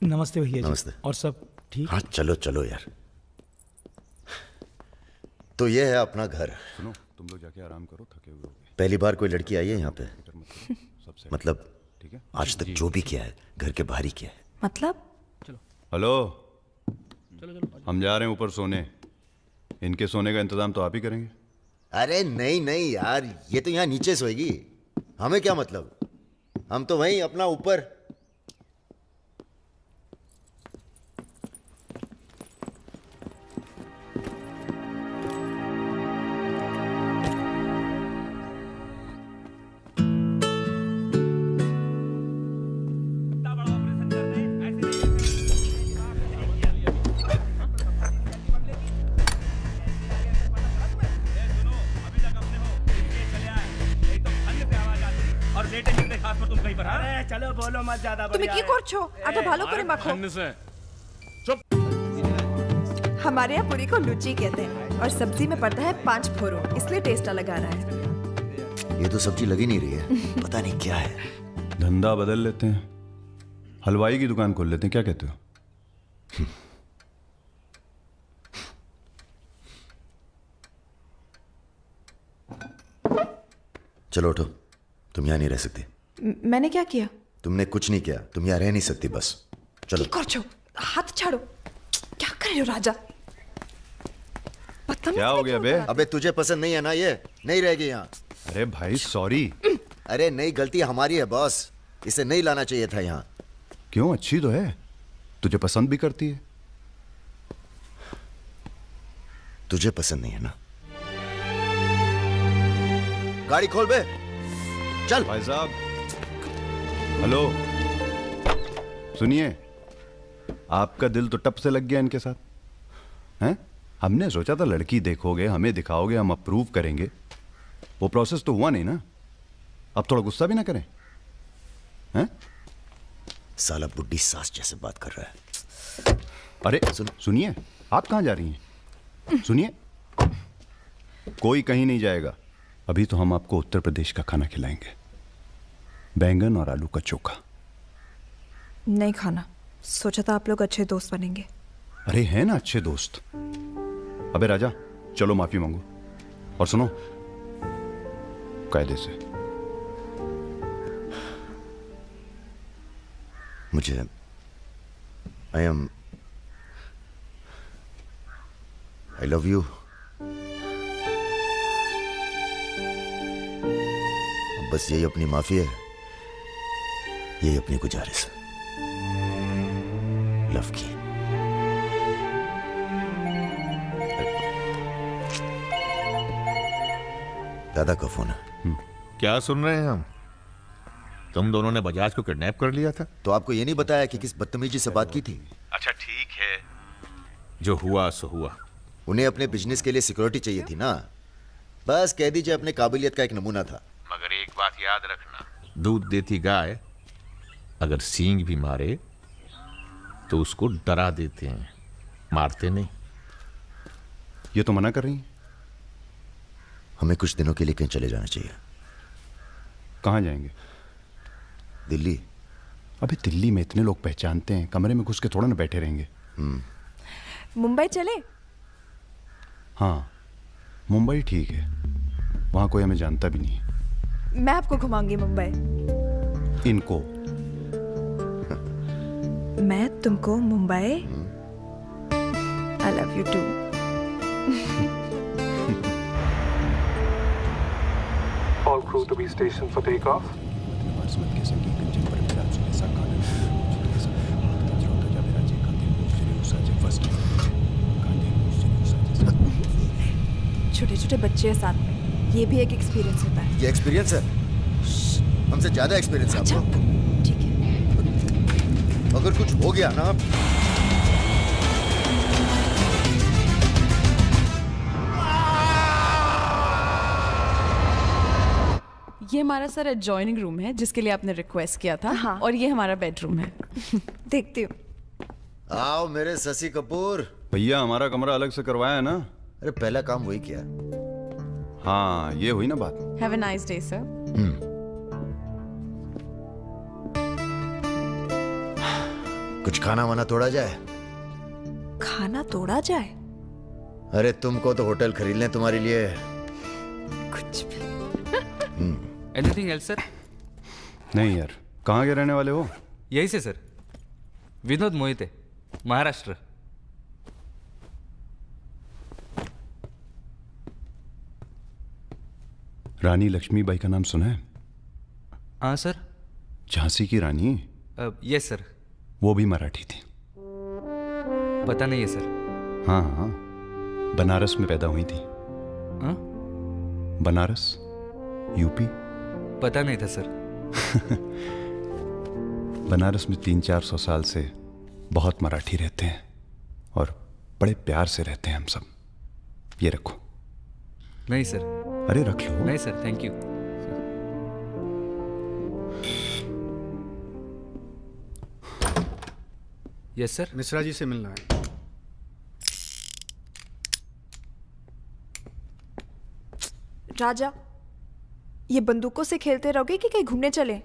[SPEAKER 12] नमस्ते भैया जी।
[SPEAKER 3] नमस्ते।
[SPEAKER 12] और सब ठीक?
[SPEAKER 3] हाँ चलो चलो यार। तो ये है अपना घर।
[SPEAKER 4] सुनो, तुम लोग जाके आराम करो, थके हुए होगे।
[SPEAKER 3] पहली बार कोई लड़की आई है यहाँ पे? मतलब आज तक जो भी किया है घर के बाहर ही किया है।
[SPEAKER 21] मतलब?
[SPEAKER 4] हेलो, हम जा रहे हैं ऊपर सोने। इनके सोने का इंतजाम तो आप ही करेंगे।
[SPEAKER 3] अरे नहीं नहीं यार, ये तो यहाँ नीचे सोएगी, हमें क्या मतलब, हम तो वहीं अपना ऊपर।
[SPEAKER 12] चलो बोलो मत ज्यादा।
[SPEAKER 21] তুমি কি করছো? আটা ভালো করে মাখো। हमारे यहाँ पूरी को लुची कहते हैं और सब्जी में पड़ता है 5 फोड़न, इसलिए टेस्ट अलग आ रहा है।
[SPEAKER 3] ये तो सब्जी लगी नहीं रही है, पता नहीं क्या है।
[SPEAKER 4] धंधा बदल लेते हैं, हलवाई की दुकान खोल लेते हैं, क्या कहते हो?
[SPEAKER 3] चलो उठो, तुम यहाँ नहीं रह सकती।
[SPEAKER 21] मैंने क्या किया?
[SPEAKER 3] तुमने कुछ नहीं किया, तुम यहाँ रह नहीं सकती, बस चलो।
[SPEAKER 21] কি করছো? हाथ छाड़ो। क्या कर रहे हो राजा?
[SPEAKER 4] क्या हो गया बे?
[SPEAKER 3] अबे तुझे पसंद नहीं है ना, ये नहीं रहेगी यहाँ।
[SPEAKER 4] अरे भाई सॉरी।
[SPEAKER 3] अरे नहीं, गलती हमारी है बॉस, इसे नहीं लाना चाहिए था यहाँ।
[SPEAKER 4] क्यों, अच्छी तो है, तुझे पसंद भी करती है।
[SPEAKER 3] तुझे पसंद नहीं है ना? गाड़ी खोल बे, चल।
[SPEAKER 4] भाई साहब, हेलो, सुनिए, आपका दिल तो टप से लग गया इनके साथ, हैं? हमने सोचा था लड़की देखोगे, हमें दिखाओगे, हम अप्रूव करेंगे। वो प्रोसेस तो हुआ नहीं ना। अब थोड़ा गुस्सा भी ना करें, हैं?
[SPEAKER 3] साला बुड्ढी सास जैसे बात कर रहा है।
[SPEAKER 4] अरे सुनिए, आप कहाँ जा रही हैं? सुनिए, कोई कहीं नहीं जाएगा। अभी तो हम आपको उत्तर प्रदेश का खाना खिलाएंगे, बैंगन और आलू का चोखा।
[SPEAKER 21] नहीं खाना, सोचा था आप लोग अच्छे दोस्त बनेंगे।
[SPEAKER 4] अरे हैं ना अच्छे दोस्त। अबे राजा, चलो माफी मांगो, और सुनो, कायदे से।
[SPEAKER 3] मुझे आई लव यू। बस यही अपनी माफी है, यही अपनी गुजारिश लव की। दादा का फोन है।
[SPEAKER 18] क्या सुन रहे हैं हम? तुम दोनों ने बजाज को किडनैप कर लिया था?
[SPEAKER 3] तो आपको ये नहीं बताया कि किस बदतमीजी से बात की थी?
[SPEAKER 18] अच्छा ठीक है, जो हुआ सो हुआ।
[SPEAKER 3] उन्हें अपने बिजनेस के लिए सिक्योरिटी चाहिए थी ना, बस कह दीजिए अपने काबिलियत का एक नमूना था।
[SPEAKER 18] मगर एक बात याद रखना, दूध देती गाय अगर सींग भी मारे तो उसको डरा देते हैं, मारते नहीं।
[SPEAKER 4] ये तो मना कर रही हैं।
[SPEAKER 3] हमें कुछ दिनों के लिए कहीं चले जाना चाहिए।
[SPEAKER 4] कहाँ जाएंगे?
[SPEAKER 3] दिल्ली।
[SPEAKER 4] अबे दिल्ली में इतने लोग पहचानते हैं, कमरे में घुस के थोड़ा ना बैठे रहेंगे।
[SPEAKER 21] मुंबई चले?
[SPEAKER 4] हाँ, मुंबई ठीक है, वहाँ कोई हमें जानता भी नहीं है।
[SPEAKER 21] मैं आपको घुमाऊंगी मुंबई।
[SPEAKER 4] इनको?
[SPEAKER 21] मैं तुमको Mumbai. I love you too.
[SPEAKER 5] All crew to be stationed for takeoff.
[SPEAKER 21] छोटे छोटे बच्चे हैं साथ में, ये भी एक एक्सपीरियंस होता है।
[SPEAKER 3] ये एक्सपीरियंस है? हमसे ज्यादा एक्सपीरियंस है आपको।
[SPEAKER 21] ठीक है।
[SPEAKER 3] अगर कुछ हो गया ना,
[SPEAKER 7] ये हमारा सर एडजॉइनिंग रूम है जिसके लिए आपने रिक्वेस्ट किया था। हाँ। और ये हमारा बेडरूम है।
[SPEAKER 21] देखती हूँ।
[SPEAKER 3] आओ मेरे शशि कपूर।
[SPEAKER 4] भैया हमारा कमरा अलग से करवाया है ना?
[SPEAKER 3] अरे पहला काम वही किया।
[SPEAKER 4] हाँ, ये हुई ना बात।
[SPEAKER 7] Have a nice day sir.
[SPEAKER 3] कुछ खाना वाना तोड़ा जाए?
[SPEAKER 21] खाना तोड़ा जाए?
[SPEAKER 3] अरे तुमको तो होटल खरीद लें तुम्हारे लिए।
[SPEAKER 21] कुछ भी।
[SPEAKER 1] Anything else sir?
[SPEAKER 4] नहीं यार, कहाँ के रहने वाले हो?
[SPEAKER 1] यही से सर, विनोद मोहिते, महाराष्ट्र।
[SPEAKER 4] रानी लक्ष्मीबाई का नाम सुना है?
[SPEAKER 1] हाँ सर।
[SPEAKER 4] झांसी की रानी?
[SPEAKER 1] Yes sir.
[SPEAKER 4] वो भी मराठी थी।
[SPEAKER 1] पता नहीं है सर।
[SPEAKER 4] हाँ हाँ, बनारस में पैदा हुई थी।
[SPEAKER 1] हाँ?
[SPEAKER 4] बनारस, यूपी।
[SPEAKER 1] पता नहीं था सर।
[SPEAKER 4] बनारस में 300-400 साल से बहुत मराठी रहते हैं और बड़े प्यार से रहते हैं हम सब। ये रखो।
[SPEAKER 1] नहीं सर।
[SPEAKER 4] अरे रख लो।
[SPEAKER 1] नहीं sir, thank you. Yes sir.
[SPEAKER 11] Mishra ji से मिलना है।
[SPEAKER 21] राजा, ये बंदूकों से खेलते रहोगे कि कहीं घूमने चले?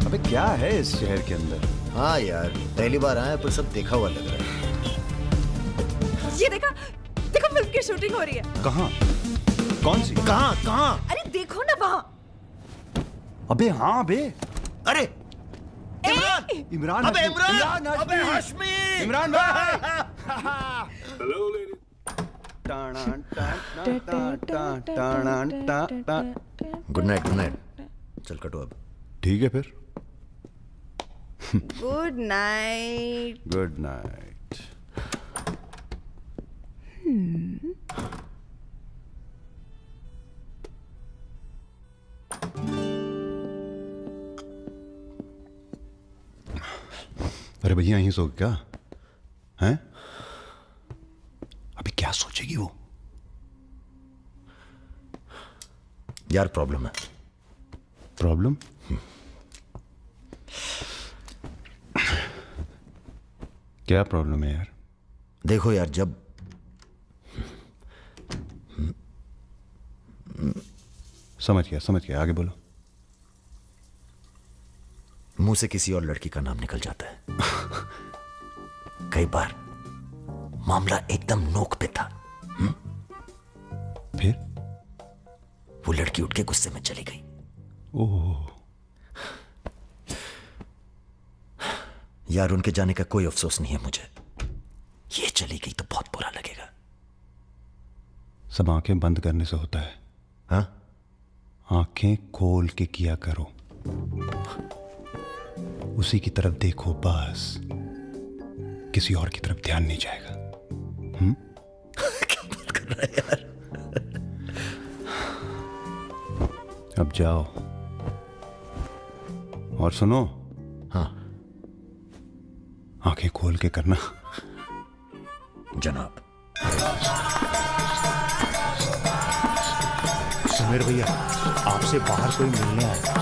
[SPEAKER 4] अबे क्या है इस शहर के अंदर?
[SPEAKER 3] हाँ यार, पहली बार आए पर सब देखा हुआ लग रहा है।
[SPEAKER 21] ये देखा, देखो फिल्म की शूटिंग हो रही है।
[SPEAKER 4] कहाँ? कौन सी?
[SPEAKER 3] कहाँ कहाँ?
[SPEAKER 21] अरे देखो ना वहाँ।
[SPEAKER 4] अबे हाँ बे।
[SPEAKER 3] अरे
[SPEAKER 4] इमरान।
[SPEAKER 3] अबे
[SPEAKER 4] हाशमी।
[SPEAKER 3] इमरान, अबे हाशमी।
[SPEAKER 4] इमरान भाई।
[SPEAKER 3] Good night, good night. चल कटो अब।
[SPEAKER 4] ठीक है फिर।
[SPEAKER 21] Good night.
[SPEAKER 4] Good night. अरे भैया यहीं सो क्या हैं? अभी क्या सोचेगी वो?
[SPEAKER 3] यार प्रॉब्लम है।
[SPEAKER 4] प्रॉब्लम? क्या प्रॉब्लम है यार?
[SPEAKER 3] देखो यार, जब
[SPEAKER 4] समझ गया, आगे बोलो।
[SPEAKER 3] मुंह से किसी और लड़की का नाम निकल जाता है। कई बार मामला एकदम नोक पे था।
[SPEAKER 4] फिर
[SPEAKER 3] वो लड़की उठ के गुस्से में चली गई।
[SPEAKER 4] ओह
[SPEAKER 3] यार, उनके जाने का कोई अफसोस नहीं है मुझे। ये चली गई तो बहुत बुरा लगेगा।
[SPEAKER 4] सब आंखें बंद करने से होता है।
[SPEAKER 3] हाँ?
[SPEAKER 4] आंखें खोल के किया करो, उसी की तरफ देखो बस, किसी और की तरफ ध्यान नहीं जाएगा।
[SPEAKER 3] क्या बात कर रहा है यार?
[SPEAKER 4] अब जाओ और सुनो।
[SPEAKER 3] हाँ,
[SPEAKER 4] आंखें खोल के करना।
[SPEAKER 3] जनाब।
[SPEAKER 23] समीर भैया, आपसे बाहर कोई मिलने आया।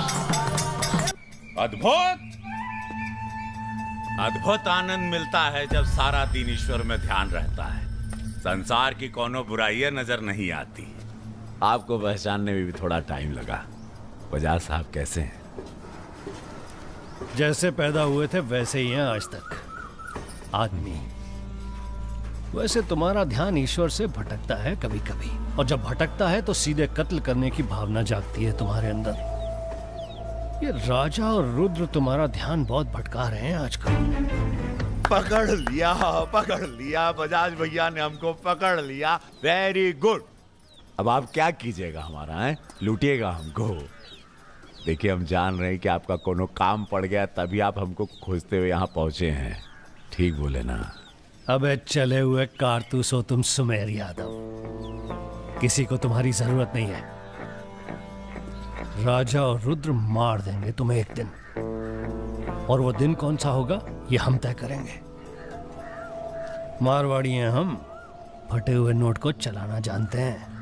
[SPEAKER 24] अद्भुत आनंद मिलता है जब सारा दिन ईश्वर में ध्यान रहता है। संसार की कोनो बुराइयां नजर नहीं आती। आपको पहचानने में भी थोड़ा टाइम लगा। बजाज साहब कैसे हैं?
[SPEAKER 19] जैसे पैदा हुए थे वैसे ही हैं आज तक। आदमी। वैसे तुम्हारा ध्यान ईश्वर से भटकता है कभी कभी, और जब भटकता है तो सीधे कत्ल करने की भावना जागती है तुम्हारे अंदर। ये राजा और रुद्र तुम्हारा ध्यान बहुत भटका रहे हैं आजकल।
[SPEAKER 24] पकड़ लिया बजाज भैया ने हमको पकड़ लिया। Very good. अब आप क्या कीजिएगा हमारा है? लूटिएगा हमको। देखिए, हम जान रहे हैं कि आपका कोनो काम पड़ गया, तभी आप हमको खोजते हुए यहाँ पहुंचे हैं। ठीक बोले ना?
[SPEAKER 19] अबे चले हुए कारतूस हो तुम सुमेर यादव। किसी को तुम्हारी जरूरत नहीं है। राजा और रुद्र मार देंगे तुम्हें एक दिन, और वो दिन कौन सा होगा ये हम तय करेंगे। मारवाड़ी हैं हम, फटे हुए नोट को चलाना जानते हैं।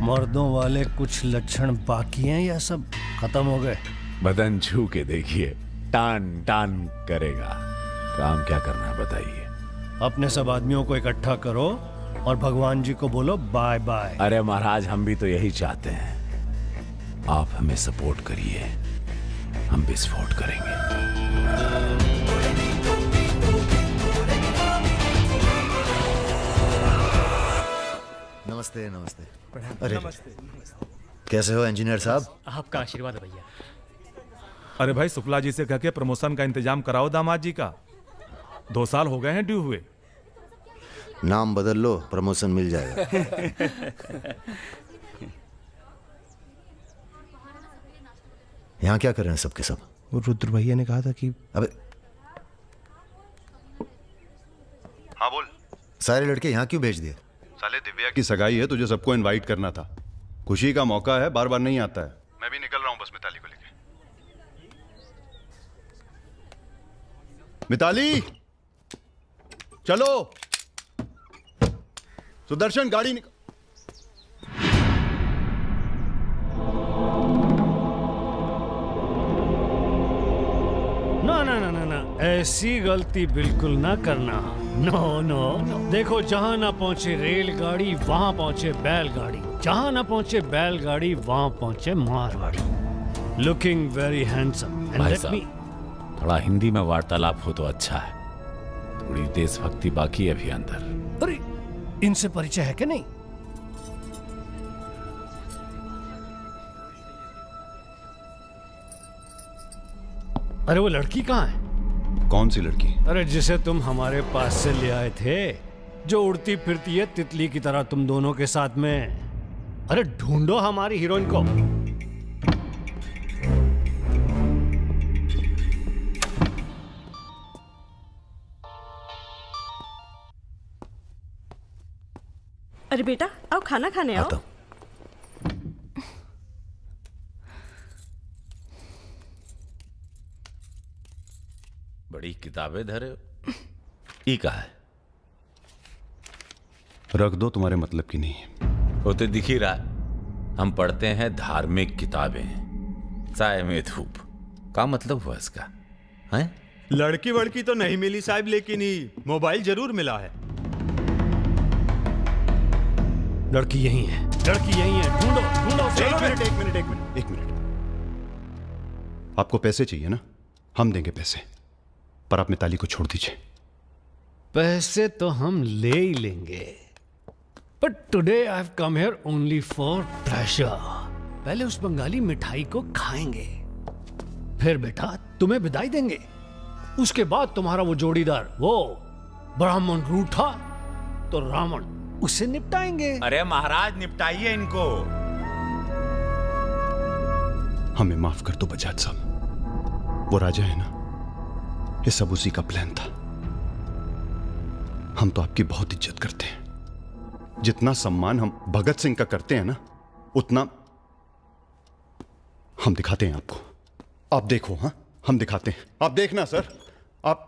[SPEAKER 19] मर्दों वाले कुछ लक्षण बाकी हैं या सब खत्म हो गए?
[SPEAKER 24] बदन छू के देखिए, टान टान करेगा। काम क्या करना है बताइए।
[SPEAKER 19] अपने सब आदमियों को इकट्ठा करो और भगवान जी को बोलो बाय बाय।
[SPEAKER 24] अरे महाराज, हम भी तो यही चाहते हैं। आप हमें सपोर्ट करिए, हम विस्फोट करेंगे।
[SPEAKER 3] नमस्ते नमस्ते। अरे कैसे हो इंजीनियर साहब?
[SPEAKER 8] आपका आशीर्वाद है भैया।
[SPEAKER 11] अरे भाई, शुक्ला जी से कह के प्रमोशन का इंतजाम कराओ दामाद जी का। 2 साल हो गए हैं ड्यू हुए।
[SPEAKER 3] नाम बदल लो, प्रमोशन मिल जाएगा। यहाँ क्या कर रहे हैं सबके सब?
[SPEAKER 12] वो रुद्र भैया ने कहा था कि
[SPEAKER 3] अबे
[SPEAKER 4] हाँ बोल।
[SPEAKER 3] सारे लड़के यहाँ क्यों भेज दिए?
[SPEAKER 4] साले दिव्या की सगाई है, तुझे सबको इनवाइट करना था। खुशी का मौका है, बार बार नहीं आता है। मैं भी निकल रहा हूँ बस मिताली को लेके। मिताली चलो। सुदर्शन गाड़ी निकल।
[SPEAKER 19] ना ना ना ना ना, ऐसी गलती बिल्कुल ना करना। No no no. देखो, जहां ना पहुंचे रेलगाड़ी वहां पहुंचे बैलगाड़ी, जहां ना पहुंचे बैलगाड़ी वहां पहुंचे मारवाड़ी। Looking very handsome.
[SPEAKER 24] भाई साहब, थोड़ा हिंदी में वार्तालाप हो तो अच्छा है। थोड़ी देशभक्ति बाकी है अभी अंदर।
[SPEAKER 19] अरे, इनसे परिचय है कि नहीं? अरे वो लड़की कहाँ है?
[SPEAKER 4] कौन सी लड़की?
[SPEAKER 19] अरे जिसे तुम हमारे पास से ले आए थे, जो उड़ती फिरती है तितली की तरह तुम दोनों के साथ में। अरे ढूंढो हमारी हीरोइन को।
[SPEAKER 13] अरे बेटा, आओ खाना खाने आओ।
[SPEAKER 24] बड़ी किताबें धरे ई का है?
[SPEAKER 4] रख दो, तुम्हारे मतलब की नहीं है।
[SPEAKER 24] वो तो दिख ही रहा है। हम पढ़ते हैं धार्मिक किताबें, चाय में धूप। का मतलब हुआ इसका? हैं?
[SPEAKER 16] लड़की वड़की तो नहीं मिली साहब, लेकिन ही मोबाइल जरूर मिला है।
[SPEAKER 19] लड़की यही है, लड़की यही है। ढूंढो ढूंढो।
[SPEAKER 4] एक मिनट। आपको पैसे चाहिए ना? हम देंगे पैसे, पर आप मिताली को छोड़ दीजिए।
[SPEAKER 19] पैसे तो हम ले ही लेंगे, but today I have come here only for pleasure. पहले उस बंगाली मिठाई को खाएंगे, फिर बेटा तुम्हें विदाई देंगे। उसके बाद तुम्हारा वो जोड़ीदार, वो ब्राह्मण रूठा तो रावण, उसे निपटाएंगे।
[SPEAKER 24] अरे महाराज, निपटाइए इनको।
[SPEAKER 4] हमें माफ कर दो बजाज साहब, वो राजा है ना, ये सब उसी का प्लान था। हम तो आपकी बहुत इज्जत करते हैं। जितना सम्मान हम भगत सिंह का करते हैं ना, उतना हम दिखाते हैं आपको। आप देखो, हाँ हम दिखाते हैं, आप देखना सर। आप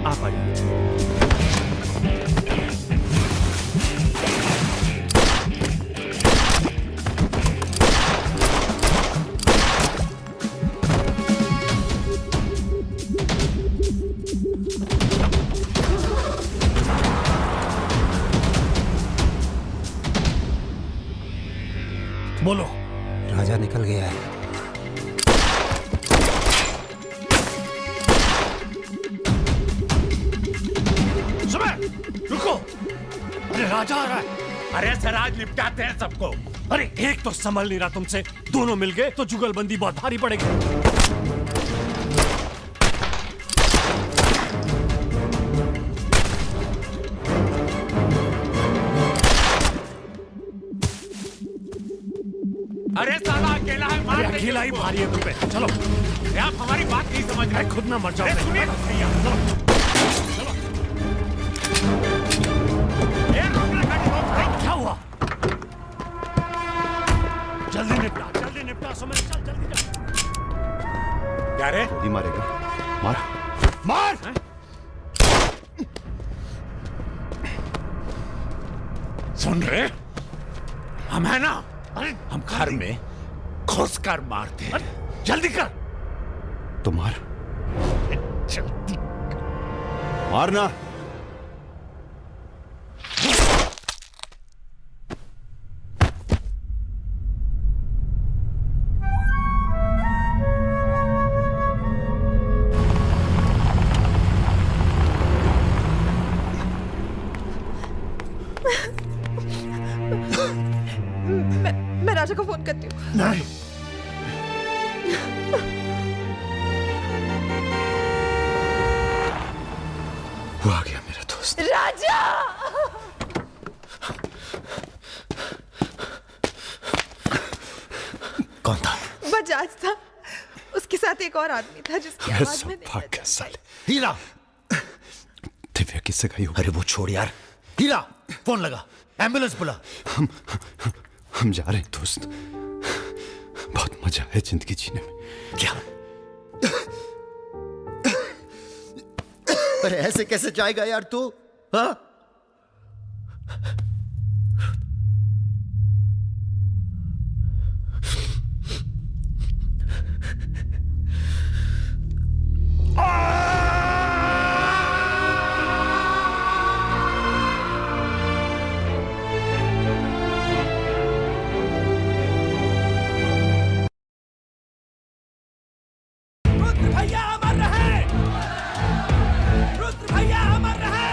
[SPEAKER 16] आप आइए।
[SPEAKER 19] बोलो।
[SPEAKER 14] राजा निकल गया है।
[SPEAKER 19] रुको, अरे राजा आ रहा है।
[SPEAKER 24] अरे सर, आज निपटाते हैं सबको।
[SPEAKER 19] अरे एक तो संभल नहीं रहा तुमसे, दोनों मिल गए तो जुगलबंदी बहुत भारी पड़ेगी।
[SPEAKER 24] अरे साला अकेला है, मार देंगे
[SPEAKER 19] अकेला ही
[SPEAKER 24] उसको।
[SPEAKER 19] भारी है तुम पे। चलो,
[SPEAKER 24] अरे आप हमारी बात नहीं समझ रहे।
[SPEAKER 19] खुद ना मर जाओ।
[SPEAKER 24] अरे सुनिए तो भैया, चलो।
[SPEAKER 19] क्या हुआ? जल्दी निपटा समझ। चल जल्दी चल।
[SPEAKER 24] क्या रे?
[SPEAKER 4] गोली मारेगा? मार।
[SPEAKER 24] सुन रहे? हम है ना, हम घर में घुस कर मारते हैं। जल्दी कर।
[SPEAKER 4] तो मार,
[SPEAKER 24] जल्दी
[SPEAKER 4] मारना।
[SPEAKER 21] मैं राजा को फोन करती हूँ।
[SPEAKER 24] नहीं,
[SPEAKER 4] वो आ गया मेरा दोस्त।
[SPEAKER 21] राजा!
[SPEAKER 3] कौन था?
[SPEAKER 21] बजाज था। उसके साथ एक और आदमी था जिसकी आवाज में नहीं
[SPEAKER 4] भाग्य साले।
[SPEAKER 3] हीरा,
[SPEAKER 4] दिव्या किससे गई हो?
[SPEAKER 3] अरे वो छोड़ यार। हीरा, फोन लगा, एम्बुलेंस बुला।
[SPEAKER 4] हम जा रहे हैं दोस्त। बहुत मजा है जिंदगी जीने में।
[SPEAKER 3] क्या? अरे ऐसे कैसे जाएगा यार तू? हाँ?
[SPEAKER 2] भैया अमर रहे! रुद्र भैया अमर रहे!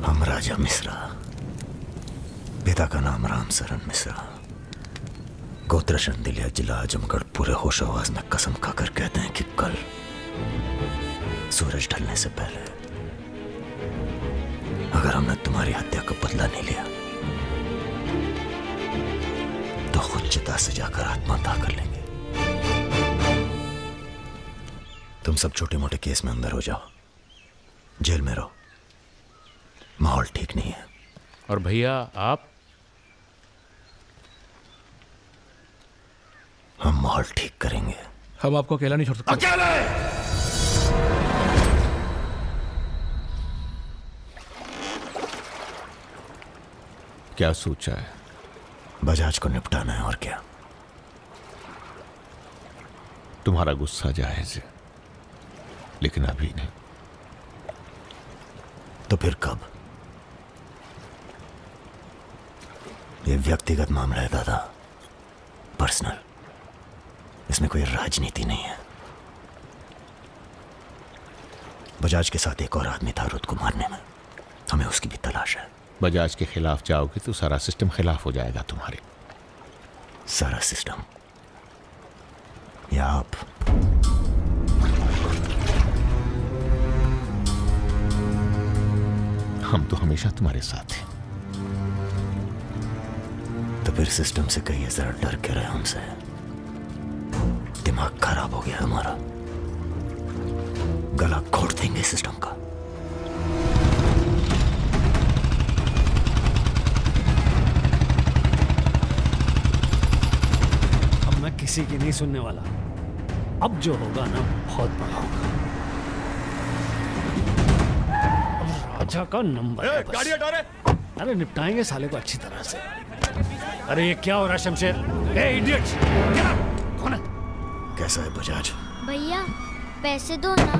[SPEAKER 3] हम राजा मिश्रा, पिता का नाम राम सरन मिश्रा, गोत्र शंदिलिया, जिला आजमगढ़, पूरे होश आवाज में कसम खाकर कहते हैं कि कल सूरज ढलने से पहले अगर हमने तुम्हारी हत्या का बदला नहीं लिया तो खुद चिता से जाकर आत्महत्या कर लेंगे। तुम सब छोटे मोटे केस में अंदर हो जाओ, जेल में रहो, माहौल ठीक नहीं है।
[SPEAKER 22] और भैया आप?
[SPEAKER 3] हम माहौल ठीक करेंगे।
[SPEAKER 11] हम आपको अकेला नहीं छोड़ सकते।
[SPEAKER 24] अकेले! क्या सोचा है?
[SPEAKER 3] बजाज को निपटाना है और क्या।
[SPEAKER 24] तुम्हारा गुस्सा जायज है, लेकिन अभी नहीं।
[SPEAKER 3] तो फिर कब? ये व्यक्तिगत मामला है दादा, पर्सनल। इसमें कोई राजनीति नहीं है। बजाज के साथ एक और आदमी था रुद्र को मारने में, हमें उसकी भी तलाश है।
[SPEAKER 24] बजाज के खिलाफ जाओगे तो सारा सिस्टम खिलाफ हो जाएगा तुम्हारे।
[SPEAKER 3] सारा सिस्टम या आप?
[SPEAKER 24] हम तो हमेशा तुम्हारे साथ हैं।
[SPEAKER 3] तो फिर सिस्टम से कहिए जरा डर के रहे हमसे। दिमाग खराब हो गया हमारा, गला घोट देंगे सिस्टम का।
[SPEAKER 19] अब मैं किसी की नहीं सुनने वाला। अब जो होगा ना बहुत बड़ा होगा। राजा का नंबर है बस।
[SPEAKER 9] गाड़ी हटा रे।
[SPEAKER 19] अरे निपटाएंगे साले को अच्छी तरह से। अरे ये क्या हो रहा है शमशेर? ए इडियट! क्या? कौन है?
[SPEAKER 3] कैसा है बजाज?
[SPEAKER 6] भैया पैसे दो ना।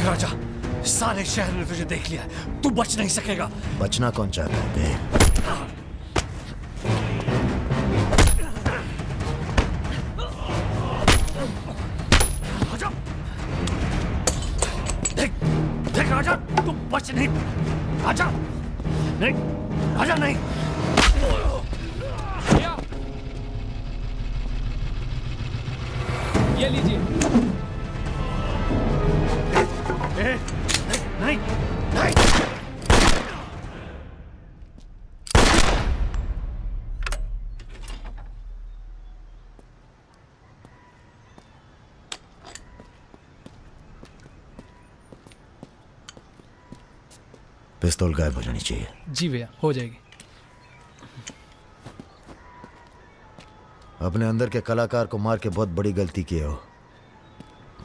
[SPEAKER 19] राजा, सारे शहर ने तुझे देख लिया, तू बच नहीं सकेगा।
[SPEAKER 3] बचना कौन चाहता है देख।
[SPEAKER 19] देख राजा, तू बच नहीं। राजा नहीं, राजा नहीं।
[SPEAKER 2] ये लीजिए।
[SPEAKER 19] नहीं, नहीं।
[SPEAKER 3] पिस्तौल गायब हो जानी चाहिए।
[SPEAKER 2] जी भैया, हो जाएगी।
[SPEAKER 3] अपने अंदर के कलाकार को मार के बहुत बड़ी गलती की हो।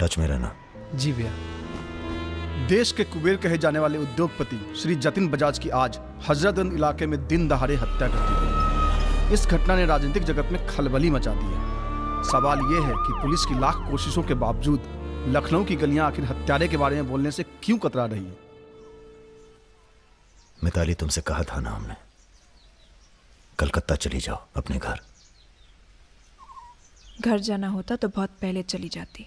[SPEAKER 3] टच में रहना।
[SPEAKER 2] जी भैया।
[SPEAKER 12] देश के कुबेर कहे जाने वाले उद्योगपति श्री जतिन बजाज की आज हजरतगंज इलाके में दिन दहाड़े हत्या कर दी गई। इस घटना ने राजनीतिक जगत में खलबली मचा दी है। सवाल यह है कि पुलिस की लाख कोशिशों के बावजूद लखनऊ की गलियां आखिर हत्यारे के बारे में बोलने से क्यों कतरा रही है?
[SPEAKER 3] मिताली, तुमसे कहा था ना हमने, कलकत्ता चली जाओ अपने घर।
[SPEAKER 21] घर जाना होता तो बहुत पहले चली जाती।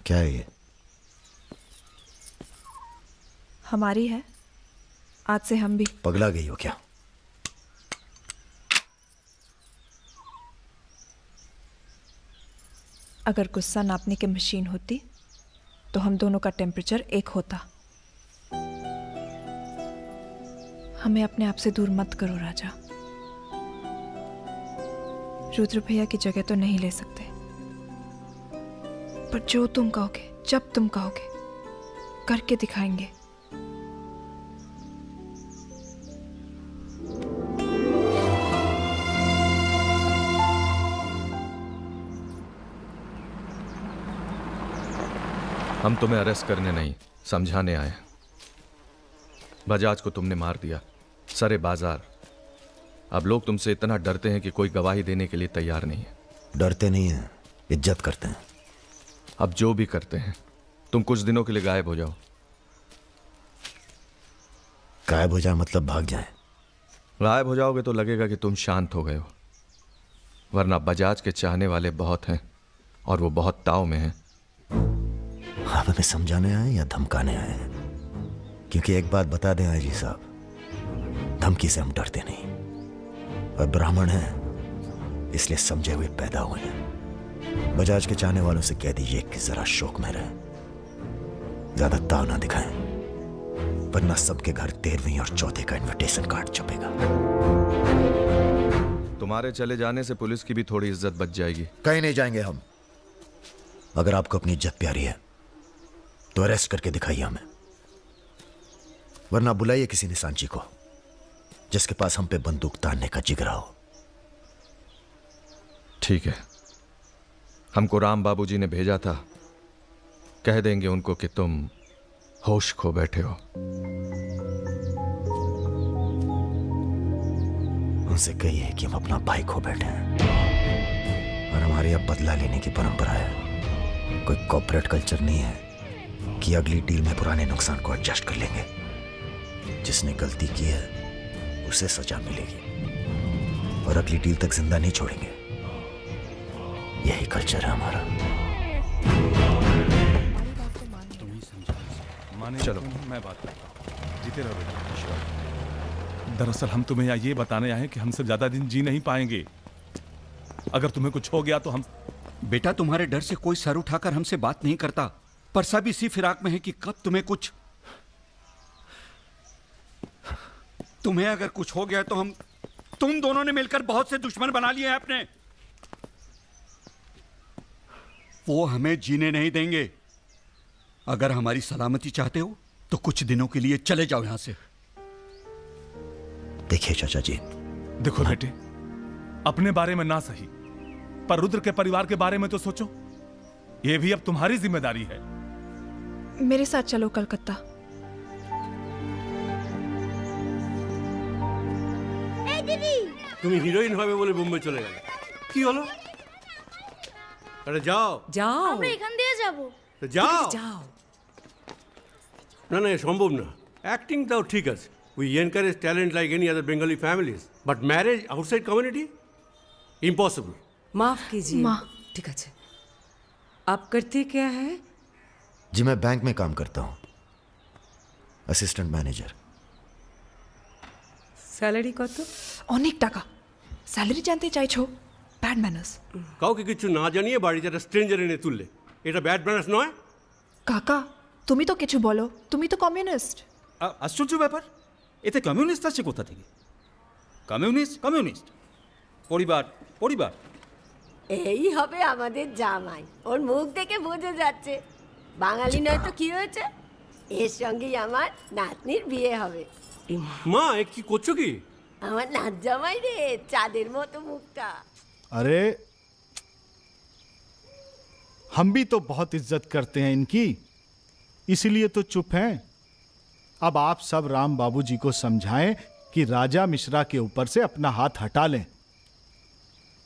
[SPEAKER 3] क्या है ये?
[SPEAKER 21] हमारी है, आज से हम भी।
[SPEAKER 3] पगला गई हो क्या?
[SPEAKER 21] अगर गुस्सा नापने की मशीन होती तो हम दोनों का टेम्परेचर एक होता। हमें अपने आप से दूर मत करो राजा। रुद्र भैया की जगह तो नहीं ले सकते, पर जो तुम कहोगे, जब तुम कहोगे, करके दिखाएंगे।
[SPEAKER 22] हम तुम्हें अरेस्ट करने नहीं, समझाने आए। बजाज को तुमने मार दिया, सरे बाजार। अब लोग तुमसे इतना डरते हैं कि कोई गवाही देने के लिए तैयार नहीं है।
[SPEAKER 3] डरते नहीं हैं, इज्जत करते हैं।
[SPEAKER 22] अब जो भी करते हैं, तुम कुछ दिनों के लिए गायब हो जाओ।
[SPEAKER 3] गायब हो जाए मतलब भाग जाए?
[SPEAKER 22] गायब हो जाओगे तो लगेगा कि तुम शांत हो गए हो, वरना बजाज के चाहने वाले बहुत हैं और वो बहुत ताव में हैं।
[SPEAKER 3] आप हमें समझाने आए या धमकाने आए हैं? क्योंकि एक बात बता दें आजी साहब, धमकी से हम डरते नहीं। और ब्राह्मण हैं इसलिए समझे हुए पैदा हुए हैं। बजाज के चाहने वालों से कह दीजिए कि जरा शौक में रहे, ज्यादा ताव ना दिखाएं, वरना सबके घर 13वीं और चौथे का इनविटेशन कार्ड छपेगा।
[SPEAKER 22] तुम्हारे चले जाने से पुलिस की भी थोड़ी इज्जत बच जाएगी।
[SPEAKER 3] कहीं नहीं जाएंगे हम। अगर आपको अपनी इज्जत प्यारी है तो अरेस्ट करके दिखाइए हमें, वरना बुलाइए किसी निशानची को जिसके पास हम पे बंदूक तानने का जिगरा हो।
[SPEAKER 22] ठीक है, हमको राम बाबूजी ने भेजा था, कह देंगे उनको कि तुम होश खो बैठे हो।
[SPEAKER 3] उनसे कहिए कि हम अपना भाई खो बैठे हैं और हमारे अब बदला लेने की परंपरा है। कोई कॉर्पोरेट कल्चर नहीं है कि अगली डील में पुराने नुकसान को एडजस्ट कर लेंगे। जिसने गलती की है उसे सजा मिलेगी और अगली डील तक जिंदा नहीं छोड़ेंगे। यही कल्चर है हमारा।
[SPEAKER 11] चलो मैं बात करता हूँ। जीते रहो बेटा। दरअसल हम तुम्हें यहाँ ये बताने आए हैं कि हमसे ज्यादा दिन जी नहीं पाएंगे। अगर तुम्हें कुछ हो गया तो हम।
[SPEAKER 8] बेटा, तुम्हारे डर से कोई सर उठाकर हमसे बात नहीं करता, पर सब इसी फिराक में है कि कब तुम्हें कुछ। तुम्हें अगर कुछ हो गया तो तुम दोनों ने मिलकर बहुत से दुश्मन बना लिए हैं अपने। वो हमें जीने नहीं देंगे। अगर हमारी सलामती चाहते हो तो कुछ दिनों के लिए चले जाओ यहां से।
[SPEAKER 3] देखिए चाचा जी,
[SPEAKER 11] देखो बेटे, अपने बारे में ना सही, पर रुद्र के परिवार के बारे में तो सोचो। ये भी अब तुम्हारी जिम्मेदारी है।
[SPEAKER 21] मेरे साथ चलो कलकत्ता।
[SPEAKER 19] তুমি হিরোইন হবে বলে বোম্বে চলে গেলে, কি হলো?
[SPEAKER 16] अरे जाओ
[SPEAKER 10] যাও
[SPEAKER 6] আমরা এখান দিয়ে যাব
[SPEAKER 16] তো যাও
[SPEAKER 10] যাও
[SPEAKER 19] না না এ সম্ভব না অ্যাক্টিং তাও ঠিক আছে we encourage talent like any other Bengali families but marriage outside community impossible
[SPEAKER 10] माफ कीजिए ठीक है आप करते क्या है
[SPEAKER 3] जी मैं बैंक में काम करता हूँ, असिस्टेंट मैनेजर।
[SPEAKER 10] স্যালারি কত
[SPEAKER 21] অনেক টাকা স্যালারি জানতে চাইছো? Bad manners.
[SPEAKER 19] কাউকে কিছু না জানিয়ে বাড়িতে একটা স্ট্রেঞ্জার এনে তুললে এটা ব্যাড ম্যানার্স নয়?
[SPEAKER 21] কাকা তুমি তো কিছু বলো, তুমি তো কমিউনিস্ট।
[SPEAKER 15] আশ্চর্য ব্যাপার, এতে কমিউনিস্ট আছে কোথা থেকে? কমিউনিস্ট কমিউনিস্ট, পরিবার পরিবার।
[SPEAKER 10] এই হবে আমাদের জামাই, ওর মুখ দেখে বোঝা যাচ্ছে বাঙালি নয় তো কি হয়েছে, এর সঙ্গেই আমার নাতনির বিয়ে হবে।
[SPEAKER 19] মা এ কি করছো কি?
[SPEAKER 10] আমার নাত জামাই রে, চাঁদের মতো মুখটা।
[SPEAKER 12] अरे हम भी तो बहुत इज्जत करते हैं इनकी, इसीलिए तो चुप हैं। अब आप सब राम बाबूजी को समझाएं कि राजा मिश्रा के ऊपर से अपना हाथ हटा लें।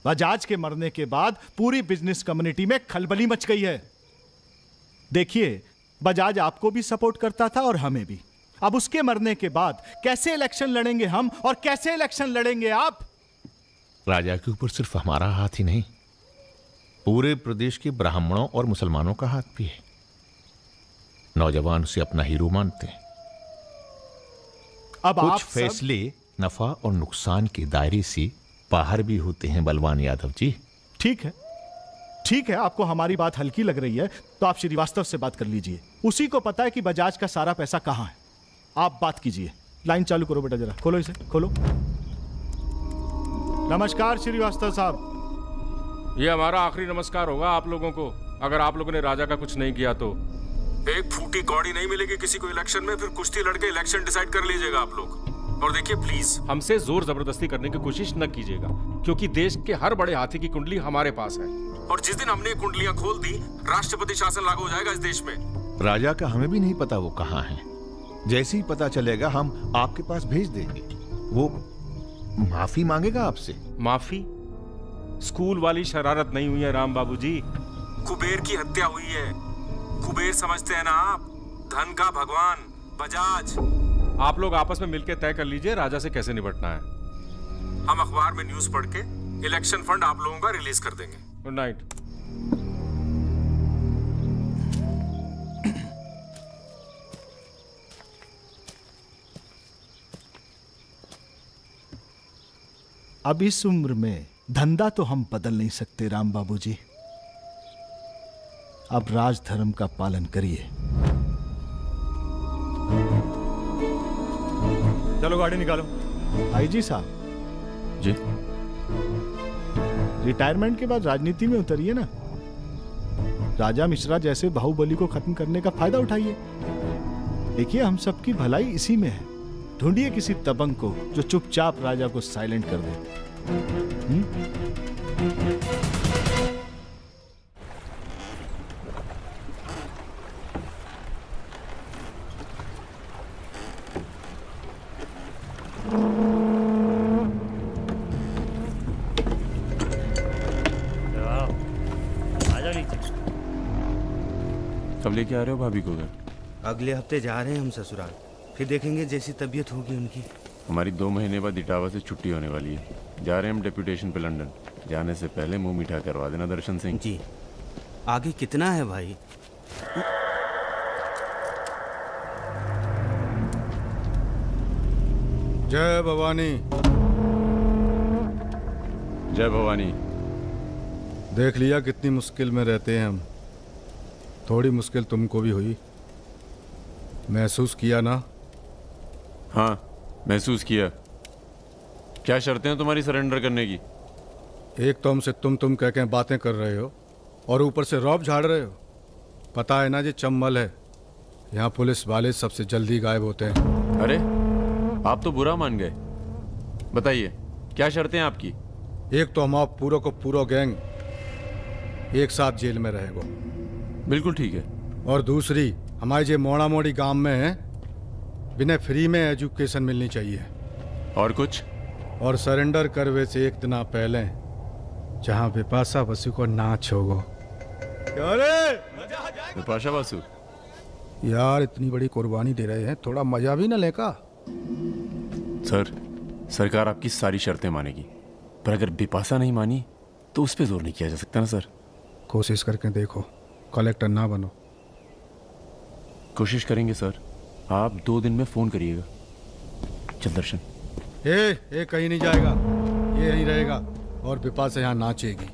[SPEAKER 12] बजाज के मरने के बाद पूरी बिजनेस कम्युनिटी में खलबली मच गई है। देखिए बजाज आपको भी सपोर्ट करता था और हमें भी, अब उसके मरने के बाद कैसे इलेक्शन लड़ेंगे हम और कैसे इलेक्शन लड़ेंगे आप?
[SPEAKER 18] राजा के ऊपर सिर्फ हमारा हाथ ही नहीं, पूरे प्रदेश के ब्राह्मणों और मुसलमानों का हाथ भी है। नौजवान उसे अपना हीरो मानते हैं।
[SPEAKER 12] अब
[SPEAKER 18] कुछ
[SPEAKER 12] आप
[SPEAKER 18] फैसले नफा और नुकसान के दायरे से बाहर भी होते हैं बलवान यादव जी।
[SPEAKER 12] ठीक है, ठीक है, आपको हमारी बात हल्की लग रही है तो आप श्रीवास्तव से बात कर लीजिए, उसी को पता है कि बजाज का सारा पैसा कहां है। आप बात कीजिए। लाइन चालू करो बेटा, जरा खोलो इसे, खोलो। नमस्कार श्रीवास्तव साहब।
[SPEAKER 17] ये हमारा आखिरी नमस्कार होगा आप लोगों को, अगर आप लोगों ने राजा का कुछ नहीं किया तो। एक फूटी कौड़ी नहीं मिलेगी किसी को इलेक्शन में, फिर कुश्ती लड़के इलेक्शन डिसाइड कर लीजिएगा आप लोग। और देखिए प्लीज हमसे जोर जबरदस्ती करने की कोशिश न कीजिएगा, क्योंकि देश के हर बड़े हाथी की कुंडली हमारे पास है, और जिस दिन हमने कुंडलियां खोल दी राष्ट्रपति शासन लागू हो जाएगा इस देश में।
[SPEAKER 18] राजा का हमें भी नहीं पता वो कहाँ है, जैसे ही पता चलेगा हम आपके पास भेज देंगे। वो माफी मांगेगा आपसे।
[SPEAKER 17] माफी? स्कूल वाली शरारत नहीं हुई है राम बाबूजी, कुबेर की हत्या हुई है। कुबेर समझते हैं ना आप, धन का भगवान बजाज। आप लोग आपस में मिलकर तय कर लीजिए राजा से कैसे निपटना है। हम अखबार में न्यूज पढ़ के इलेक्शन फंड आप लोगों का रिलीज कर देंगे। Good night.
[SPEAKER 12] अब इस उम्र में धंधा तो हम बदल नहीं सकते राम बाबूजी, अब राजधर्म का पालन करिए।
[SPEAKER 15] चलो गाड़ी निकालो।
[SPEAKER 12] आईजी साहब
[SPEAKER 22] जी,
[SPEAKER 12] रिटायरमेंट के बाद राजनीति में उतरिए ना। राजा मिश्रा जैसे बाहुबली को खत्म करने का फायदा उठाइए। देखिए हम सबकी भलाई इसी में है। ढूंढिए किसी दबंग को जो चुपचाप राजा को साइलेंट कर दे।
[SPEAKER 17] कब लेके आ रहे हो भाभी को घर?
[SPEAKER 20] अगले हफ्ते जा रहे हैं हम ससुराल, फिर देखेंगे जैसी तबीयत होगी उनकी।
[SPEAKER 17] हमारी 2 महीने बाद इटावा से छुट्टी होने वाली है, जा रहे हैं हम डेप्यूटेशन पे लंदन। जाने से पहले मुंह मीठा करवा देना दर्शन सिंह
[SPEAKER 20] जी। आगे कितना है भाई?
[SPEAKER 9] जय भवानी।
[SPEAKER 17] जय भवानी।
[SPEAKER 9] देख लिया कितनी मुश्किल में रहते हैं हम, थोड़ी मुश्किल तुमको भी हुई, महसूस किया ना?
[SPEAKER 17] हाँ महसूस किया। क्या शर्तें हैं तुम्हारी सरेंडर करने की?
[SPEAKER 9] एक तो हमसे तुम कह के बातें कर रहे हो और ऊपर से रौब झाड़ रहे हो। पता है ना ये चम्बल है, यहाँ पुलिस वाले सबसे जल्दी गायब होते हैं।
[SPEAKER 17] अरे आप तो बुरा मान गए, बताइए क्या शर्तें हैं आपकी?
[SPEAKER 9] एक तो हम आप पूरा को पूरा गैंग एक साथ जेल में रहेगो।
[SPEAKER 17] बिल्कुल ठीक है।
[SPEAKER 9] और दूसरी हमारे जो मोड़ा मोड़ी गांव में है, बिना फ्री में एजुकेशन मिलनी चाहिए।
[SPEAKER 17] और कुछ?
[SPEAKER 9] और सरेंडर करवे से एक दिन पहले जहाँ बेपासा बसी को नाच होगो क्या रे?
[SPEAKER 18] बिपाशा बासु,
[SPEAKER 12] यार इतनी बड़ी कुर्बानी दे रहे हैं, थोड़ा मजा भी ना लेगा।
[SPEAKER 17] सर, सरकार आपकी सारी शर्तें मानेगी, पर अगर बिपाशा नहीं मानी तो उस पर जोर नहीं किया जा सकता ना सर।
[SPEAKER 12] कोशिश करके देखो, कलेक्टर ना बनो।
[SPEAKER 17] कोशिश करेंगे सर, आप 2 दिन में फोन करिएगा। चल दर्शन।
[SPEAKER 9] ए कहीं नहीं जाएगा, ये यहीं रहेगा और बिपाशा यहाँ नाचेगी।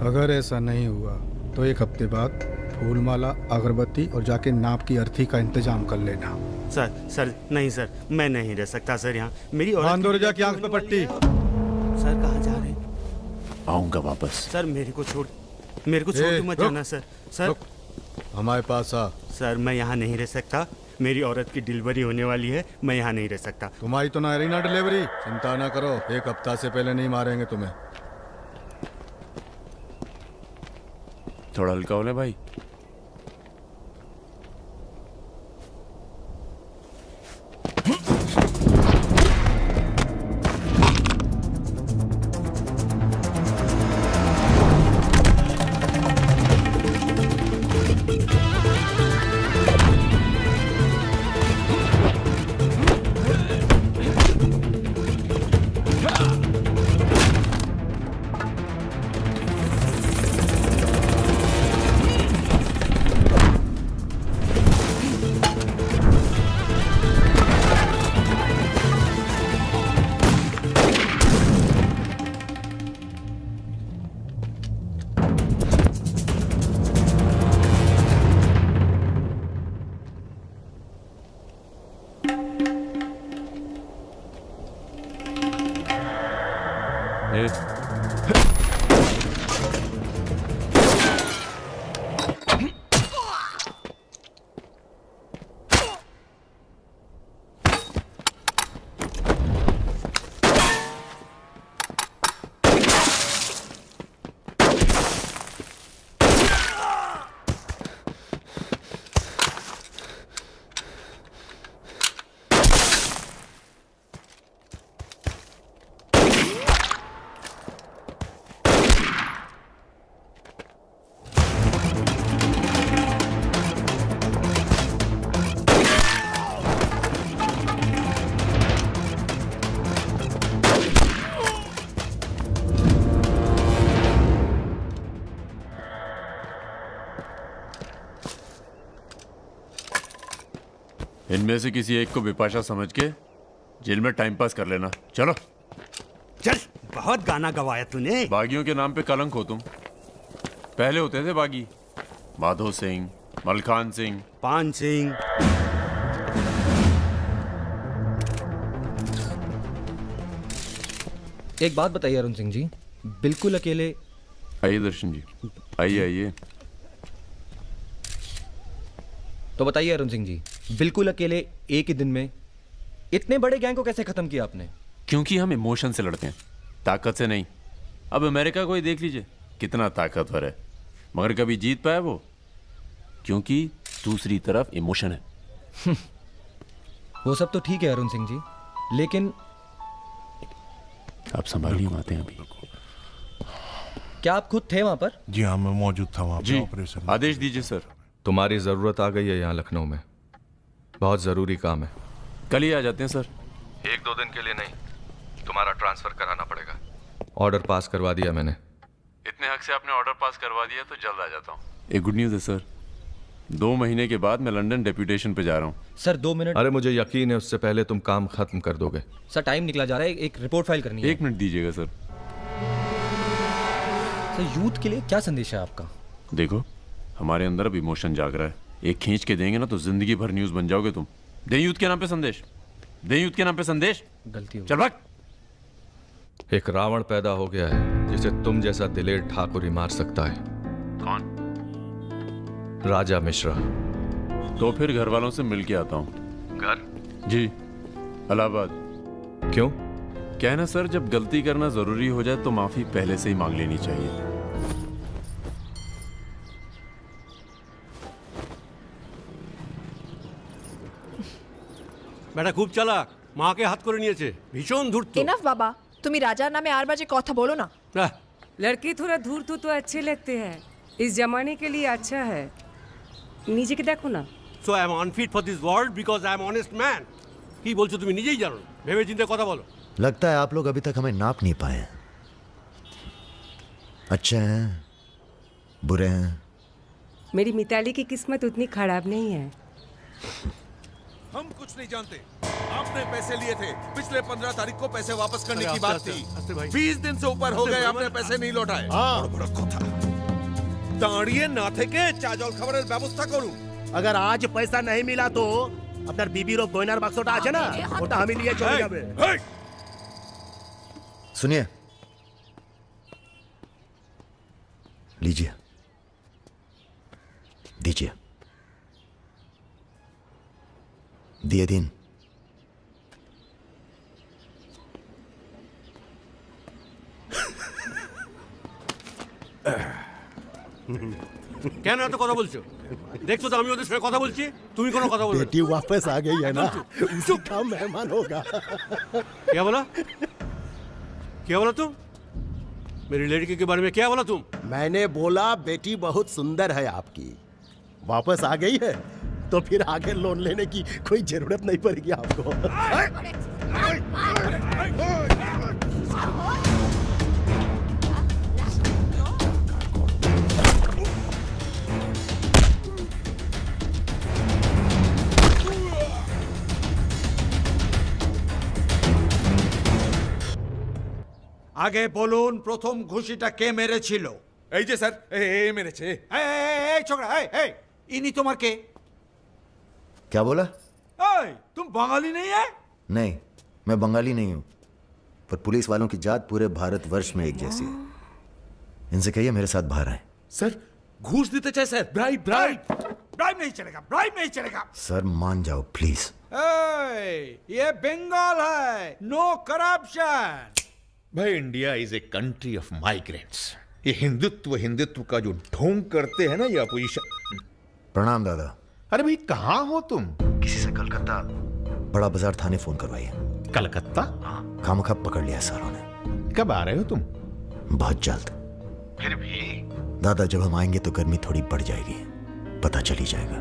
[SPEAKER 9] अगर ऐसा नहीं हुआ तो 1 हफ्ते बाद फूलमाला, अगरबत्ती और जाके नाप की अर्थी का इंतजाम कर लेना।
[SPEAKER 20] सर नहीं सर, मैं नहीं रह सकता सर यहाँ। मेरी
[SPEAKER 9] बांध रजा की आंख पे पट्टी।
[SPEAKER 20] सर कहाँ जा रहे हैं?
[SPEAKER 17] आऊंगा वापस।
[SPEAKER 20] सर मेरे को छोड़ के मत जाना सर। सर
[SPEAKER 9] हमारे पास आ।
[SPEAKER 20] सर मैं यहाँ नहीं रह सकता, मेरी औरत की डिलीवरी होने वाली है, मैं यहाँ नहीं रह सकता।
[SPEAKER 9] तुम्हारी तो ना रही ना डिलीवरी, चिंता ना करो, 1 हफ्ता से पहले नहीं मारेंगे तुम्हें।
[SPEAKER 17] थोड़ा हल्का हो ले भाई। इनमें से किसी एक को बिपाशा समझ के जेल में टाइम पास कर लेना। चलो
[SPEAKER 20] चल, बहुत गाना गवाया तूने।
[SPEAKER 17] बागियों के नाम पे कलंक हो तुम। पहले होते थे बागी, माधो सिंह, मलखान सिंह,
[SPEAKER 20] पान सिंह।
[SPEAKER 1] एक बात बताइए अरुण सिंह जी, बिल्कुल अकेले।
[SPEAKER 17] आइए दर्शन जी, आइए आइए।
[SPEAKER 1] तो बताइए अरुण सिंह जी, बिल्कुल अकेले एक ही दिन में इतने बड़े गैंग को कैसे खत्म किया आपने?
[SPEAKER 17] क्योंकि हम इमोशन से लड़ते हैं, ताकत से नहीं। अब अमेरिका को ही देख लीजिए, कितना ताकतवर है, मगर कभी जीत पाया वो? क्योंकि दूसरी तरफ इमोशन है।
[SPEAKER 1] वो सब तो ठीक है अरुण सिंह जी, लेकिन
[SPEAKER 17] आप संभालिए बातें अभी।
[SPEAKER 1] क्या आप खुद थे वहां पर?
[SPEAKER 5] जी हाँ, मैं मौजूद था वहां
[SPEAKER 17] जी,
[SPEAKER 5] पे ऑपरेशन।
[SPEAKER 17] आदेश दीजिए सर।
[SPEAKER 22] तुम्हारी जरूरत आ गई है यहाँ लखनऊ में, बहुत जरूरी काम है।
[SPEAKER 17] कल ही आ जाते हैं सर।
[SPEAKER 22] 1-2 दिन के लिए नहीं, तुम्हारा ट्रांसफर कराना पड़ेगा। ऑर्डर पास करवा दिया मैंने।
[SPEAKER 17] इतने हक से आपने ऑर्डर पास करवा दिया तो जल्द आ जाता हूँ। एक गुड न्यूज़ है सर, 2 महीने के बाद मैं लंदन डेप्यूटेशन पे जा रहा हूँ।
[SPEAKER 1] Sir 2 minute.
[SPEAKER 22] अरे मुझे यकीन है उससे पहले तुम काम खत्म कर दोगे।
[SPEAKER 1] सर टाइम निकला जा रहा है, एक रिपोर्ट फाइल करनी है।
[SPEAKER 17] 1 मिनट दीजिएगा सर।
[SPEAKER 1] सर यूथ के लिए क्या संदेश है आपका?
[SPEAKER 17] देखो, हमारे अंदर अब इमोशन जाग रहा है, एक खींच के देंगे ना तो जिंदगी भर न्यूज़ बन जाओगे तुम। दें यूथ के नाम पे संदेश, दें यूथ के नाम पे संदेश।
[SPEAKER 1] गलती हो
[SPEAKER 17] चल भाग।
[SPEAKER 22] एक रावण पैदा हो गया है जिसे तुम जैसा दिलेर ठाकुर ही मार सकता है।
[SPEAKER 17] कौन?
[SPEAKER 22] राजा मिश्रा।
[SPEAKER 17] तो फिर घर वालों से मिल के आता हूँ।
[SPEAKER 22] घर?
[SPEAKER 17] जी, इलाहाबाद।
[SPEAKER 22] क्यों?
[SPEAKER 17] क्या है ना सर, जब गलती करना जरूरी हो जाए तो माफी पहले से ही मांग लेनी चाहिए।
[SPEAKER 2] বেটা খুব চালাক, মাকে হাত করে নিয়েছে, ভীষণ ধূর্ত।
[SPEAKER 21] এনাফ বাবা, তুমি রাজার নামে আর বাজে কথা বলো না।
[SPEAKER 5] लड़के थोड़ा दूर तो अच्छे लगते हैं, इस जमाने के लिए अच्छा है। नीचे के देखो ना।
[SPEAKER 7] So I am unfit for this world because I am honest man. কি বলছো তুমি নিজেই জানো, ভেবে চিন্তে কথা বলো।
[SPEAKER 3] लगता है आप लोग अभी तक हमें नाप नहीं पाए हैं। अच्छे हैं, बुरे हैं।
[SPEAKER 5] मेरी मिताली की किस्मत उतनी खराब नहीं है।
[SPEAKER 2] हम कुछ नहीं जानते। आपने पैसे लिए थे, पिछले 15 तारीख को पैसे वापस करने की बात थी। 20 दिन से ऊपर हो गए, आपने पैसे नहीं लौटाए। बड़ा কথা। दाঁড়িয়ে না থেকে চা জল খাবারের ব্যবস্থা করুন।
[SPEAKER 13] अगर आज पैसा नहीं मिला तो আপনার বিবির গয়নার বাক্সটা আছে না, ওটা আমি নিয়ে চলে যাবে।
[SPEAKER 3] सुनिए, लीजिए, दीजिए। दिए दिन।
[SPEAKER 7] কেন এত কথা বলছো? দেখছো তো আমি ওদের সাথে কথা বলছি, তুমি কোনো কথা বলছো?
[SPEAKER 13] बेटी वापस आ गई है ना, उसी का मेहमान होगा।
[SPEAKER 7] क्या बोला? क्या बोला तुम? मेरी लड़की के बारे में क्या बोला तुम?
[SPEAKER 13] मैंने बोला बेटी बहुत सुंदर है आपकी, वापस आ गई है तो फिर आगे लोन लेने की कोई जरूरत नहीं पड़ेगी आपको।
[SPEAKER 8] আগে বলুন প্রথম ঘুষিটা কে মেরেছিল?
[SPEAKER 2] এই যে স্যার, এই মেরেছে।
[SPEAKER 8] এই ছোকরা, এই ইনি তোমার কে?
[SPEAKER 3] क्या बोला?
[SPEAKER 8] तुम बंगाली नहीं है?
[SPEAKER 3] नहीं, मैं बंगाली नहीं हूं, पर पुलिस वालों की जात पूरे भारतवर्ष में एक जैसी है। इनसे कहिए मेरे साथ बाहर आए।
[SPEAKER 2] सर घूस देते चाहे सर, ब्राइब ब्राइब
[SPEAKER 8] ब्राइब नहीं चलेगा, ब्राइब नहीं चलेगा।
[SPEAKER 3] सर मान जाओ प्लीज।
[SPEAKER 8] ये बंगाल है, नो करप्शन।
[SPEAKER 18] भाई India is a country of migrants. ये हिंदुत्व का जो ढोंग करते हैं ना ये अपोजिशन।
[SPEAKER 3] प्रणाम दादा।
[SPEAKER 18] अरे भाई कहाँ हो तुम?
[SPEAKER 3] किसी से कलकत्ता बड़ा बाजार थाने फोन करवाइए।
[SPEAKER 18] कलकत्ता?
[SPEAKER 3] खामखा पकड़ लिया सारों ने।
[SPEAKER 18] कब आ रहे हो तुम?
[SPEAKER 3] बहुत जल्द।
[SPEAKER 18] फिर भी
[SPEAKER 3] दादा जब हम आएंगे तो गर्मी थोड़ी बढ़ जाएगी, पता चल ही जाएगा।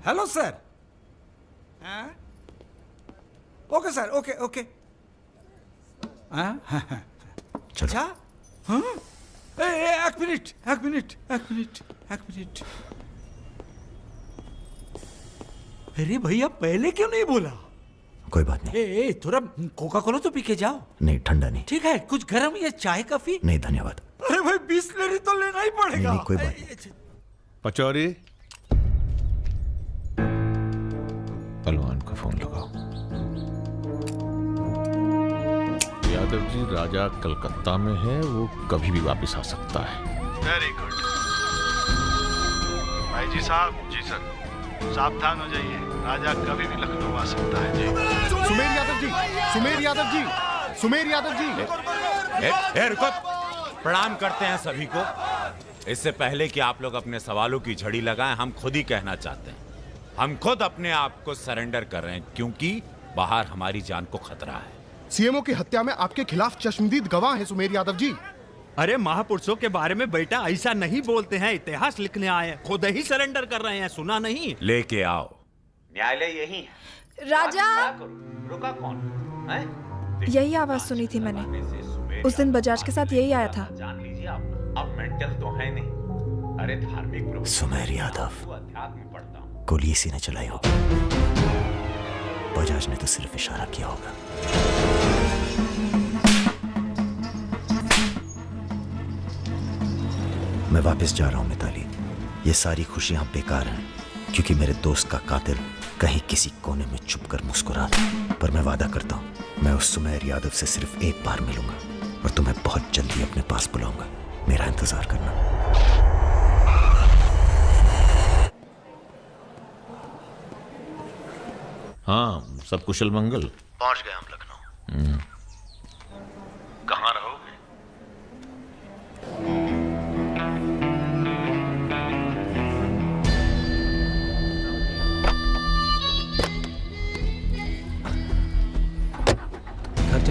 [SPEAKER 8] Hello sir. Okay sir, okay okay. अच्छा हाँ, एक मिनट। अरे भैया पहले क्यों नहीं बोला?
[SPEAKER 3] कोई बात नहीं।
[SPEAKER 8] थोड़ा कोका कोला तो पी के जाओ।
[SPEAKER 3] नहीं ठंडा नहीं।
[SPEAKER 8] ठीक है, कुछ गर्म या चाय कॉफी?
[SPEAKER 3] नहीं धन्यवाद।
[SPEAKER 8] अरे भाई बिस्लरी तो लेना ही पड़ेगा।
[SPEAKER 3] नहीं, कोई बात नहीं।
[SPEAKER 18] पचौरी, पहलवान को फोन लगाओ। यादव जी राजा कलकत्ता में है, वो कभी भी वापस आ सकता है।
[SPEAKER 12] वेरी गुड भाई जी साहब। जी सर, सावधान हो जाइए, राजा कभी भी लखनऊ आ सकता है। जी
[SPEAKER 13] सुमेर यादव जी, सुमेर यादव जी, सुमेर यादव जी।
[SPEAKER 24] रुको, प्रणाम करते हैं सभी को। इससे पहले कि आप लोग अपने सवालों की झड़ी लगाएं, हम खुद ही कहना चाहते हैं, हम खुद अपने आप को सरेंडर कर रहे हैं, क्योंकि बाहर हमारी जान को खतरा है।
[SPEAKER 13] सीएमओ की हत्या में आपके खिलाफ चश्मदीद गवाह हैं सुमेर यादव जी।
[SPEAKER 16] अरे महापुरुषों के बारे में बेटा ऐसा नहीं बोलते हैं, इतिहास लिखने आए हैं, खुद ही सरेंडर कर रहे हैं, सुना नहीं?
[SPEAKER 24] लेके आओ, न्यायालय यही है।
[SPEAKER 21] राजा,
[SPEAKER 24] रुका कौन है?
[SPEAKER 21] यही आवाज सुनी थी मैंने, उस दिन बजाज के साथ यही आया था।
[SPEAKER 24] जान लीजिए आप, अब मेंटल तो है नहीं। अरे धार्मिक
[SPEAKER 3] सुमेर यादव,
[SPEAKER 24] अध्यात्म पढ़ता हूँ।
[SPEAKER 3] गोली इसी ने चलाई होगी, बजाज ने तो सिर्फ इशारा किया होगा। मैं वापस जा रहा हूं मिताली, ये सारी खुशियां बेकार हैं, क्योंकि मेरे दोस्त का कातिल कहीं किसी कोने में छुपकर मुस्कुरा रहा है। पर मैं वादा करता हूं, मैं उस सुमेर यादव से सिर्फ एक बार मिलूंगा और तुम्हें बहुत जल्दी अपने पास बुलाऊंगा। मेरा इंतजार करना।
[SPEAKER 18] हाँ, सब कुशल मंगल?
[SPEAKER 3] पहुंच गए हम लखनऊ।
[SPEAKER 18] कहाँ रहोगे?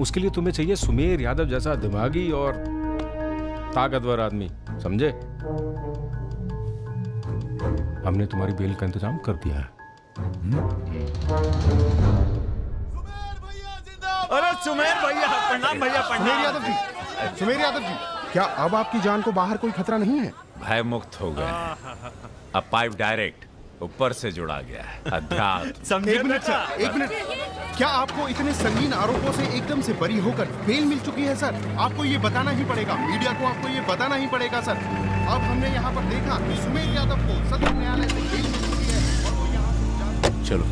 [SPEAKER 17] उसके लिए तुम्हें चाहिए सुमेर यादव जैसा दिमागी और ताकतवर आदमी, समझे? हमने तुम्हारी बेल का इंतजाम कर दिया है।
[SPEAKER 16] अरे सुमेर भैया, प्रणाम भैया, प्रणाम।
[SPEAKER 6] सुमेर यादव जी, क्या अब आपकी जान को बाहर कोई खतरा नहीं है?
[SPEAKER 24] भय मुक्त हो गए। अब पाइप डायरेक्ट ऊपर से जुड़ा गया है। अध्यात्म।
[SPEAKER 6] एक मिनट सर, एक मिनट। क्या आपको इतने संगीन आरोपों से एकदम से बरी होकर बेल मिल चुकी है सर? आपको ये बताना ही पड़ेगा, मीडिया को आपको ये बताना ही पड़ेगा सर। अब हमने यहाँ पर देखा कि सुमेर यादव को सदर न्यायालय से बेल मिल चुकी है और वो यहाँ से
[SPEAKER 24] चलो।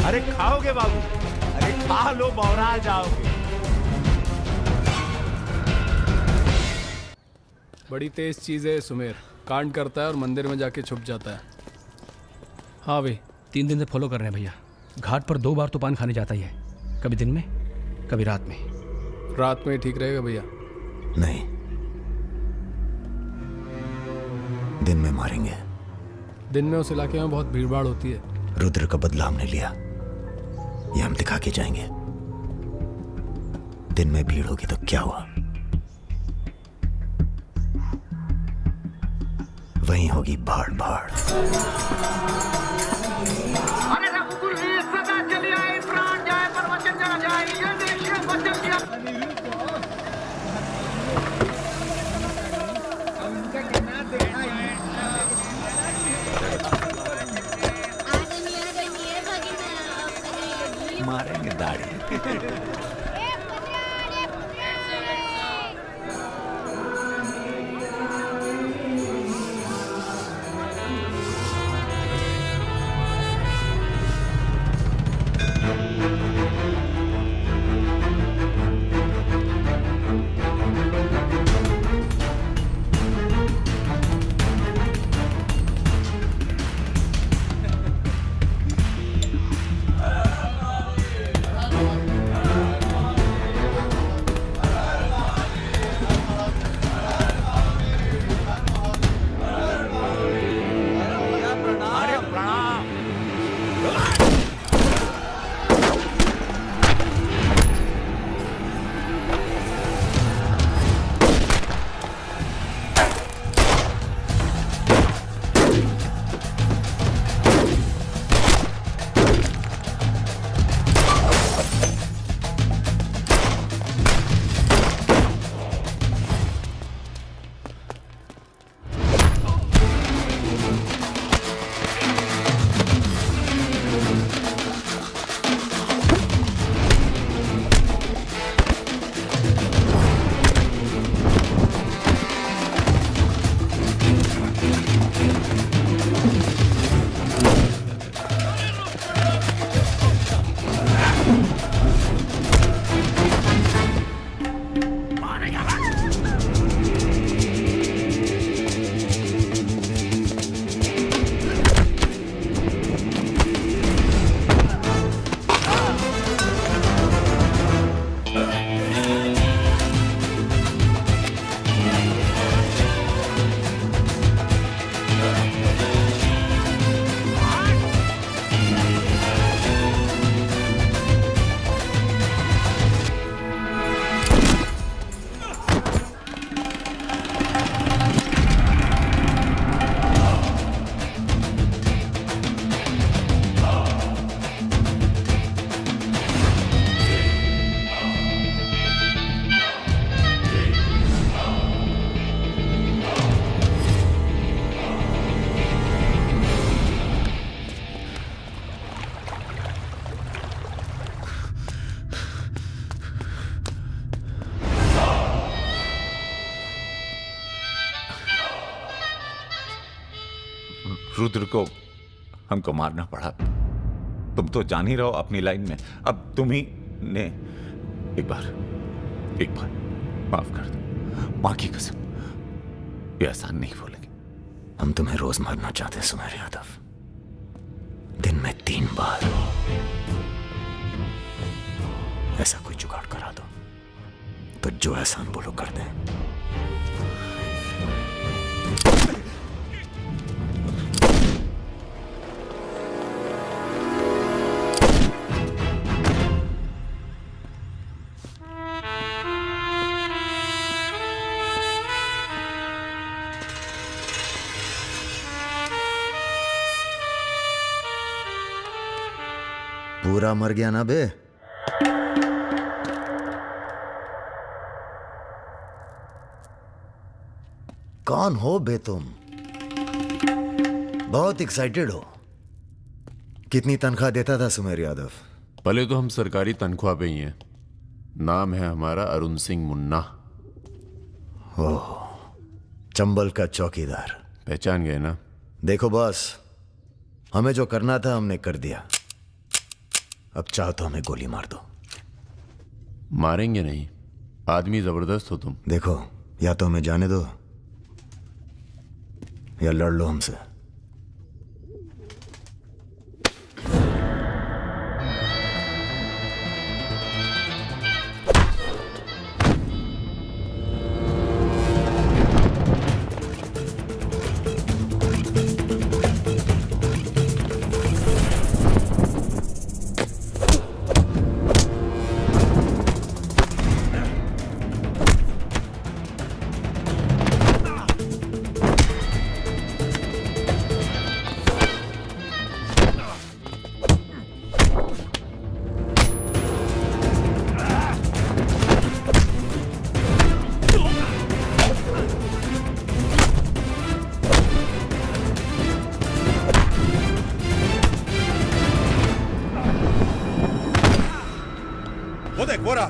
[SPEAKER 16] अरे खाओगे बाबू? अरे खा लो, बौरा जाओगे।
[SPEAKER 4] बड़ी तेज चीज है सुमेर, कांड करता है और मंदिर में जाके छुप जाता है। हाँ भाई,
[SPEAKER 14] 3 दिन से फॉलो कर रहे हैं भैया। घाट पर 2 बार तो पान खाने जाता ही है, कभी दिन में कभी रात में।
[SPEAKER 4] रात में ठीक रहेगा भैया?
[SPEAKER 3] नहीं, दिन में मारेंगे।
[SPEAKER 4] दिन में उस इलाके में बहुत भीड़ भाड़ होती है।
[SPEAKER 3] रुद्र का बदला हमने लिया, ये हम दिखा के जाएंगे। दिन में भीड़ होगी तो क्या हुआ, वहीं होगी भाड़ भाड़।
[SPEAKER 24] मारेंगे दाढ़ी। रुद्र को हमको मारना पड़ा। तुम तो जान ही रहो अपनी लाइन में। अब तुम ही ने एक बार माफ कर दो, मां की कसम, ये आसान नहीं बोलेंगे।
[SPEAKER 3] हम तुम्हें रोज मारना चाहते हैं सुमेर यादव, दिन में 3 बार। ऐसा कोई जुगाड़ करा दो तो जो एहसान बोलो कर दें। पूरा मर गया ना बे? कौन हो बे तुम? बहुत एक्साइटेड हो। कितनी तनख्वाह देता था सुमेर यादव?
[SPEAKER 10] पहले तो हम सरकारी तनख्वाह पे ही हैं। नाम है हमारा अरुण सिंह मुन्ना।
[SPEAKER 3] ओह, चंबल का चौकीदार।
[SPEAKER 10] पहचान गए ना?
[SPEAKER 3] देखो बॉस, हमें जो करना था हमने कर दिया। अब चाहो तो हमें गोली मार दो।
[SPEAKER 10] मारेंगे नहीं, आदमी जबरदस्त हो तुम।
[SPEAKER 3] देखो, या तो हमें जाने दो या लड़ लो हमसे।
[SPEAKER 2] वो देख, वो रहा।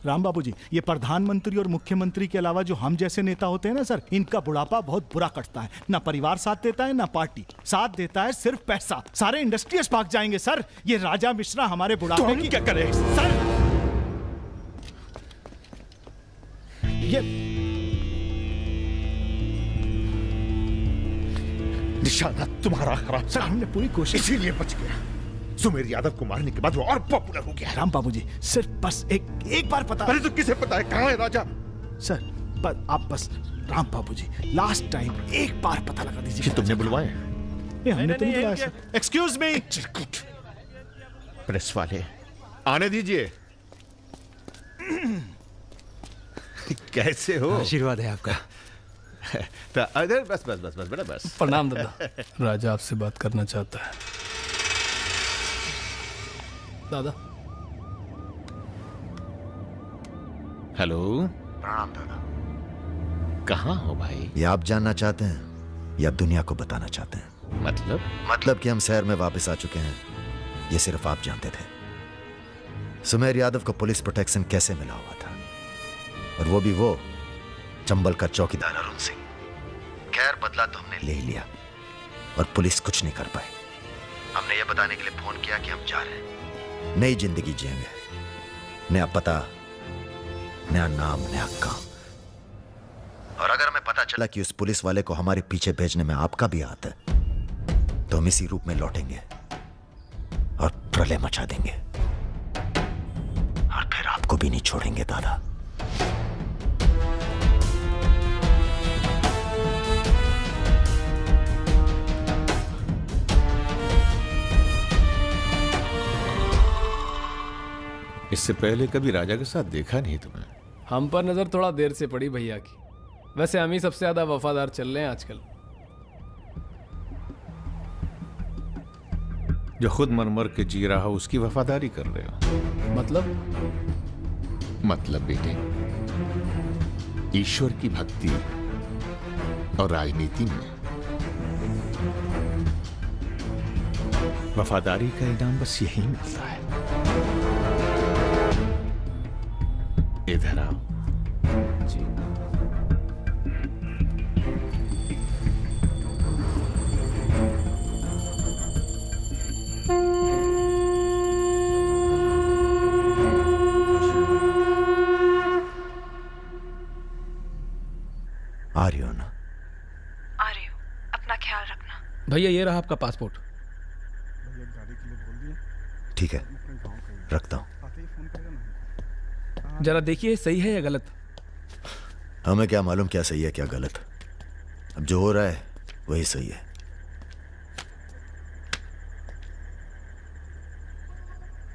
[SPEAKER 15] राम बाबू जी, ये प्रधानमंत्री और मुख्यमंत्री के अलावा जो हम जैसे नेता होते हैं ना सर, इनका बुढ़ापा बहुत बुरा कटता है। ना परिवार साथ देता है, ना पार्टी साथ देता है, सिर्फ पैसा। सारे इंडस्ट्रियल्स भाग जाएंगे सर। ये राजा मिश्रा हमारे बुढ़ापे की क्या करे सर? ये
[SPEAKER 2] निशाना तुम्हारा खराब
[SPEAKER 15] सर, हमने पूरी कोशिश,
[SPEAKER 2] इसीलिए बच गया। सुमेर यादव को मारने के बाद वो और पॉपुलर हो गया।
[SPEAKER 15] राम बाबू जी, सिर्फ बस एक बार पता।
[SPEAKER 2] अरे तो किसे पता है कहाँ है राजा?
[SPEAKER 15] सर आप बस, राम बाबू जी, लास्ट टाइम एक बार पता लगा दीजिए।
[SPEAKER 24] तुमने बुलवाया?
[SPEAKER 15] हमने तो नहीं बुलाया सर। Excuse me.
[SPEAKER 24] प्रेस वाले आने दीजिए। कैसे हो?
[SPEAKER 14] आशीर्वाद है आपका।
[SPEAKER 24] तो अरे बस बस बस बस बेटा बस।
[SPEAKER 4] प्रणाम दादा। राजा आपसे बात करना चाहता है। दादा।
[SPEAKER 24] हेलो।
[SPEAKER 3] प्रणाम दादा।
[SPEAKER 24] कहाँ हो भाई?
[SPEAKER 3] ये आप जानना चाहते हैं या दुनिया को बताना चाहते हैं? मतलब कि हम शहर में वापस आ चुके हैं, ये सिर्फ आप जानते थे। सुमेर यादव को पुलिस प्रोटेक्शन कैसे मिला हुआ था, और वो भी वो चंबल का चौकीदार अरुण सिंह। खैर, बदला तो हमने ले ही लिया और पुलिस कुछ नहीं कर पाई। हमने ये बताने के लिए फोन किया कि हम जा रहे हैं, नई जिंदगी जिएंगे, नया पता, नया नाम, नया काम। और अगर हमें पता चला कि उस पुलिस वाले को हमारे पीछे भेजने में आपका भी हाथ है, तो हम इसी रूप में लौटेंगे और प्रलय मचा देंगे, और फिर आपको भी नहीं छोड़ेंगे दादा।
[SPEAKER 18] इससे पहले कभी राजा के साथ देखा नहीं तुम्हें।
[SPEAKER 4] हम पर नजर थोड़ा देर से पड़ी भैया की। वैसे हम ही सबसे ज्यादा वफादार चल रहे हैं आजकल।
[SPEAKER 18] जो खुद मर मर के जी रहा हो उसकी वफादारी कर रहे हो। मतलब बेटे, ईश्वर की भक्ति और राजनीति में वफादारी का इनाम बस यही मिलता है। इधर आओ। जी।
[SPEAKER 3] आ रही हो ना?
[SPEAKER 21] आ रही हूँ, अपना ख्याल रखना।
[SPEAKER 14] भैया ये रहा आपका पासपोर्ट।
[SPEAKER 3] ठीक है, रखता हूं।
[SPEAKER 14] जरा देखिए सही है या गलत।
[SPEAKER 3] हमें क्या मालूम क्या सही है क्या गलत। अब जो हो रहा है वही सही है।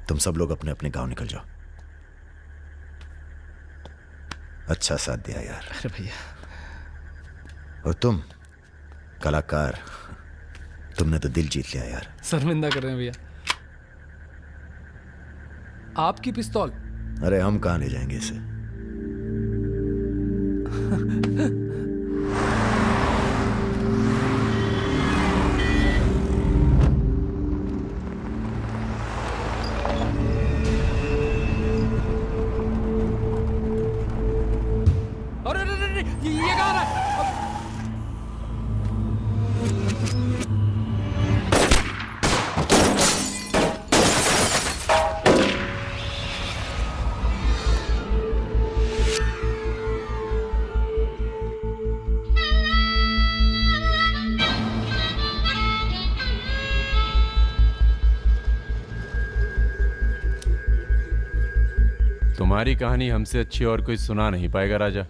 [SPEAKER 3] तुम सब लोग अपने अपने गांव निकल जाओ। अच्छा साथ दिया यार।
[SPEAKER 14] अरे भैया।
[SPEAKER 3] और तुम कलाकार, तुमने तो दिल जीत लिया यार।
[SPEAKER 4] शर्मिंदा कर रहे हैं भैया। आपकी पिस्तौल?
[SPEAKER 3] अरे हम कहां ले जाएंगे इसे।
[SPEAKER 4] अरे ये कहाँ रहा है?
[SPEAKER 10] तुम्हारी कहानी हमसे अच्छी और कोई सुना नहीं पाएगा राजा।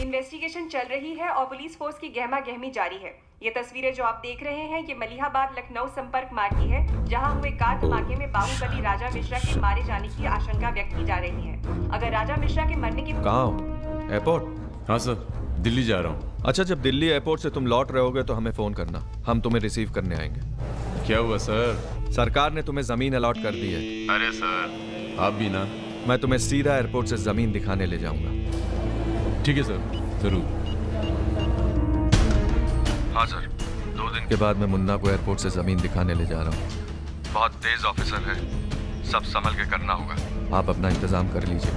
[SPEAKER 9] इन्वेस्टिगेशन चल रही है और पुलिस फोर्स की गहमा गहमी जारी है। ये तस्वीरें जो आप देख रहे हैं ये मलिहाबाद लखनऊ संपर्क मार्ग की है, जहां हुए कार धमाके में बाहुबली राजा मिश्रा के मारे जाने की आशंका व्यक्त की जा रही है। अगर राजा मिश्रा के मरने की
[SPEAKER 22] कहाँ हो? एयरपोर्ट?
[SPEAKER 10] हाँ सर, दिल्ली जा रहा हूँ।
[SPEAKER 22] अच्छा, जब दिल्ली एयरपोर्ट से तुम लौट रहे होगे तो हमें फोन करना, हम तुम्हें रिसीव करने आएंगे।
[SPEAKER 10] क्या हुआ सर?
[SPEAKER 22] सरकार ने तुम्हें जमीन अलॉट कर दी है।
[SPEAKER 10] अरे सर, आप भी ना।
[SPEAKER 22] मैं तुम्हें सीधा एयरपोर्ट से जमीन दिखाने ले जाऊंगा।
[SPEAKER 10] ठीक है सर, जरूर।
[SPEAKER 22] हाँ सर, 2 दिन के बाद मैं मुन्ना को एयरपोर्ट से जमीन दिखाने ले जा रहा हूँ। बहुत तेज ऑफिसर है, सब संभल के करना होगा। आप अपना इंतजाम कर लीजिए।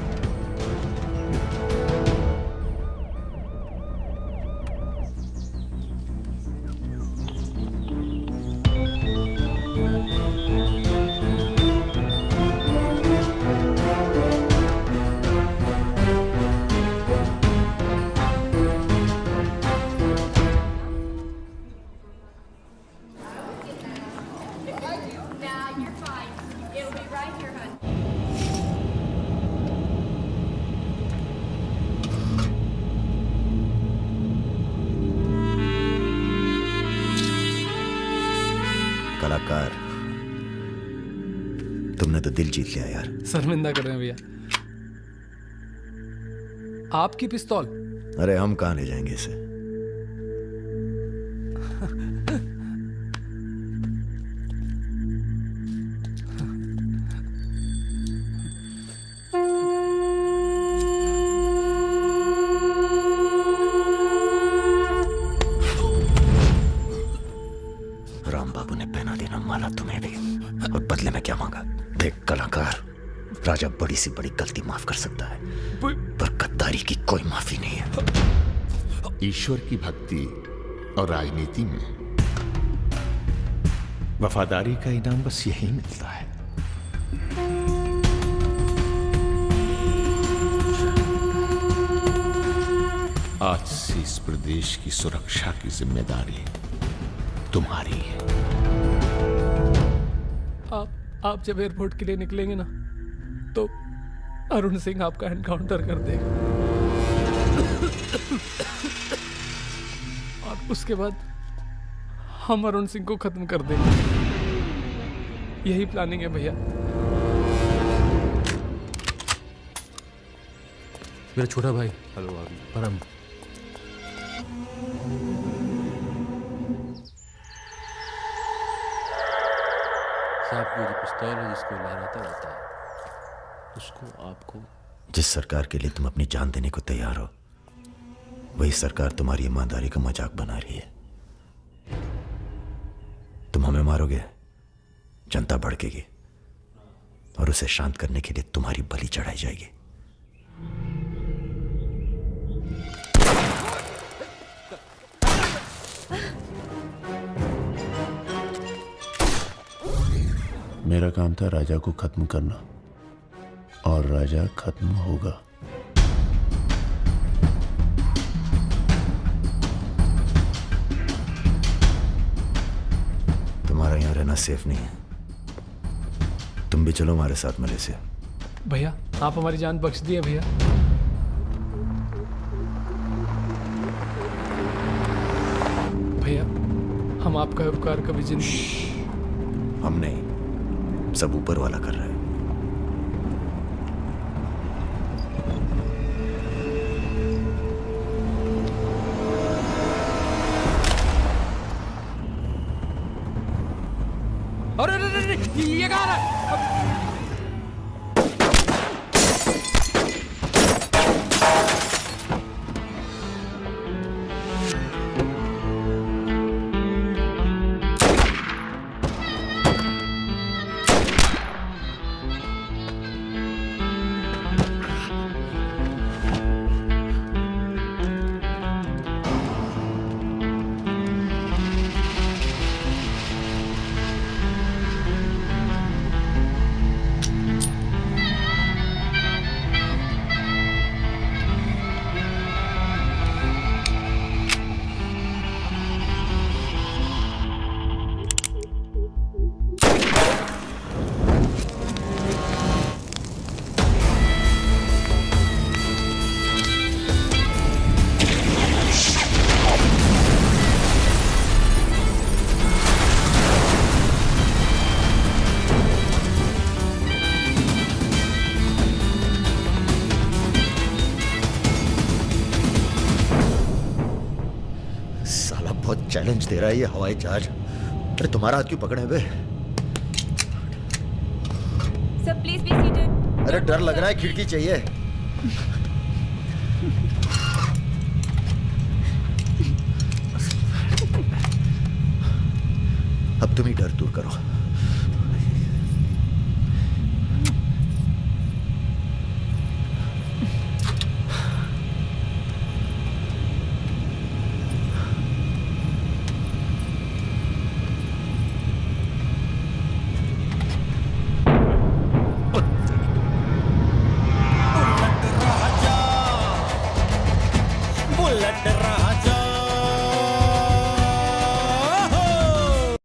[SPEAKER 3] कलाकार, तुमने तो दिल जीत लिया यार।
[SPEAKER 4] शर्मिंदा कर रहे हैं भैया। आपकी पिस्तौल?
[SPEAKER 3] अरे हम कहां ले जाएंगे इसे। राम बाबू ने पहना दिया। देख कलाकार, राजा बड़ी से बड़ी गलती माफ कर सकता है, पर गद्दारी की कोई माफी नहीं है।
[SPEAKER 18] ईश्वर की भक्ति और राजनीति में वफादारी का इनाम बस यही मिलता है। आज से इस प्रदेश की सुरक्षा की जिम्मेदारी तुम्हारी है।
[SPEAKER 4] आप जब एयरपोर्ट के लिए निकलेंगे ना, तो अरुण सिंह आपका एनकाउंटर कर देगा और उसके बाद हम अरुण सिंह को खत्म कर देंगे। यही प्लानिंग है भैया।
[SPEAKER 5] मेरा छोटा भाई। हेलो भाभी। परम। साहब की जो पिस्तौल है जिसको लहराता रहता है, उसको आपको।
[SPEAKER 3] जिस सरकार के लिए तुम अपनी जान देने को तैयार हो, वही सरकार तुम्हारी ईमानदारी का मजाक बना रही है। तुम हमें मारोगे, जनता भड़केगी और उसे शांत करने के लिए तुम्हारी बलि चढ़ाई जाएगी।
[SPEAKER 10] मेरा काम था राजा को खत्म करना, और राजा खत्म होगा।
[SPEAKER 3] तुम्हारा यहां रहना सेफ नहीं है। तुम भी चलो हमारे साथ मलेशिया।
[SPEAKER 4] भैया आप हमारी जान बख्श दिए भैया। भैया हम आपका उपकार कभी जिंदगी।
[SPEAKER 3] हम नहीं, सब ऊपर वाला कर रहा है।
[SPEAKER 4] अरे ये कहाँ है?
[SPEAKER 3] चैलेंज दे रहा है ये हवाई जहाज। अरे तुम्हारा हाथ क्यों पकड़े बे?
[SPEAKER 19] Sir please be seated.
[SPEAKER 3] अरे डर लग रहा है, खिड़की चाहिए। अब तुम ही डर दूर करो।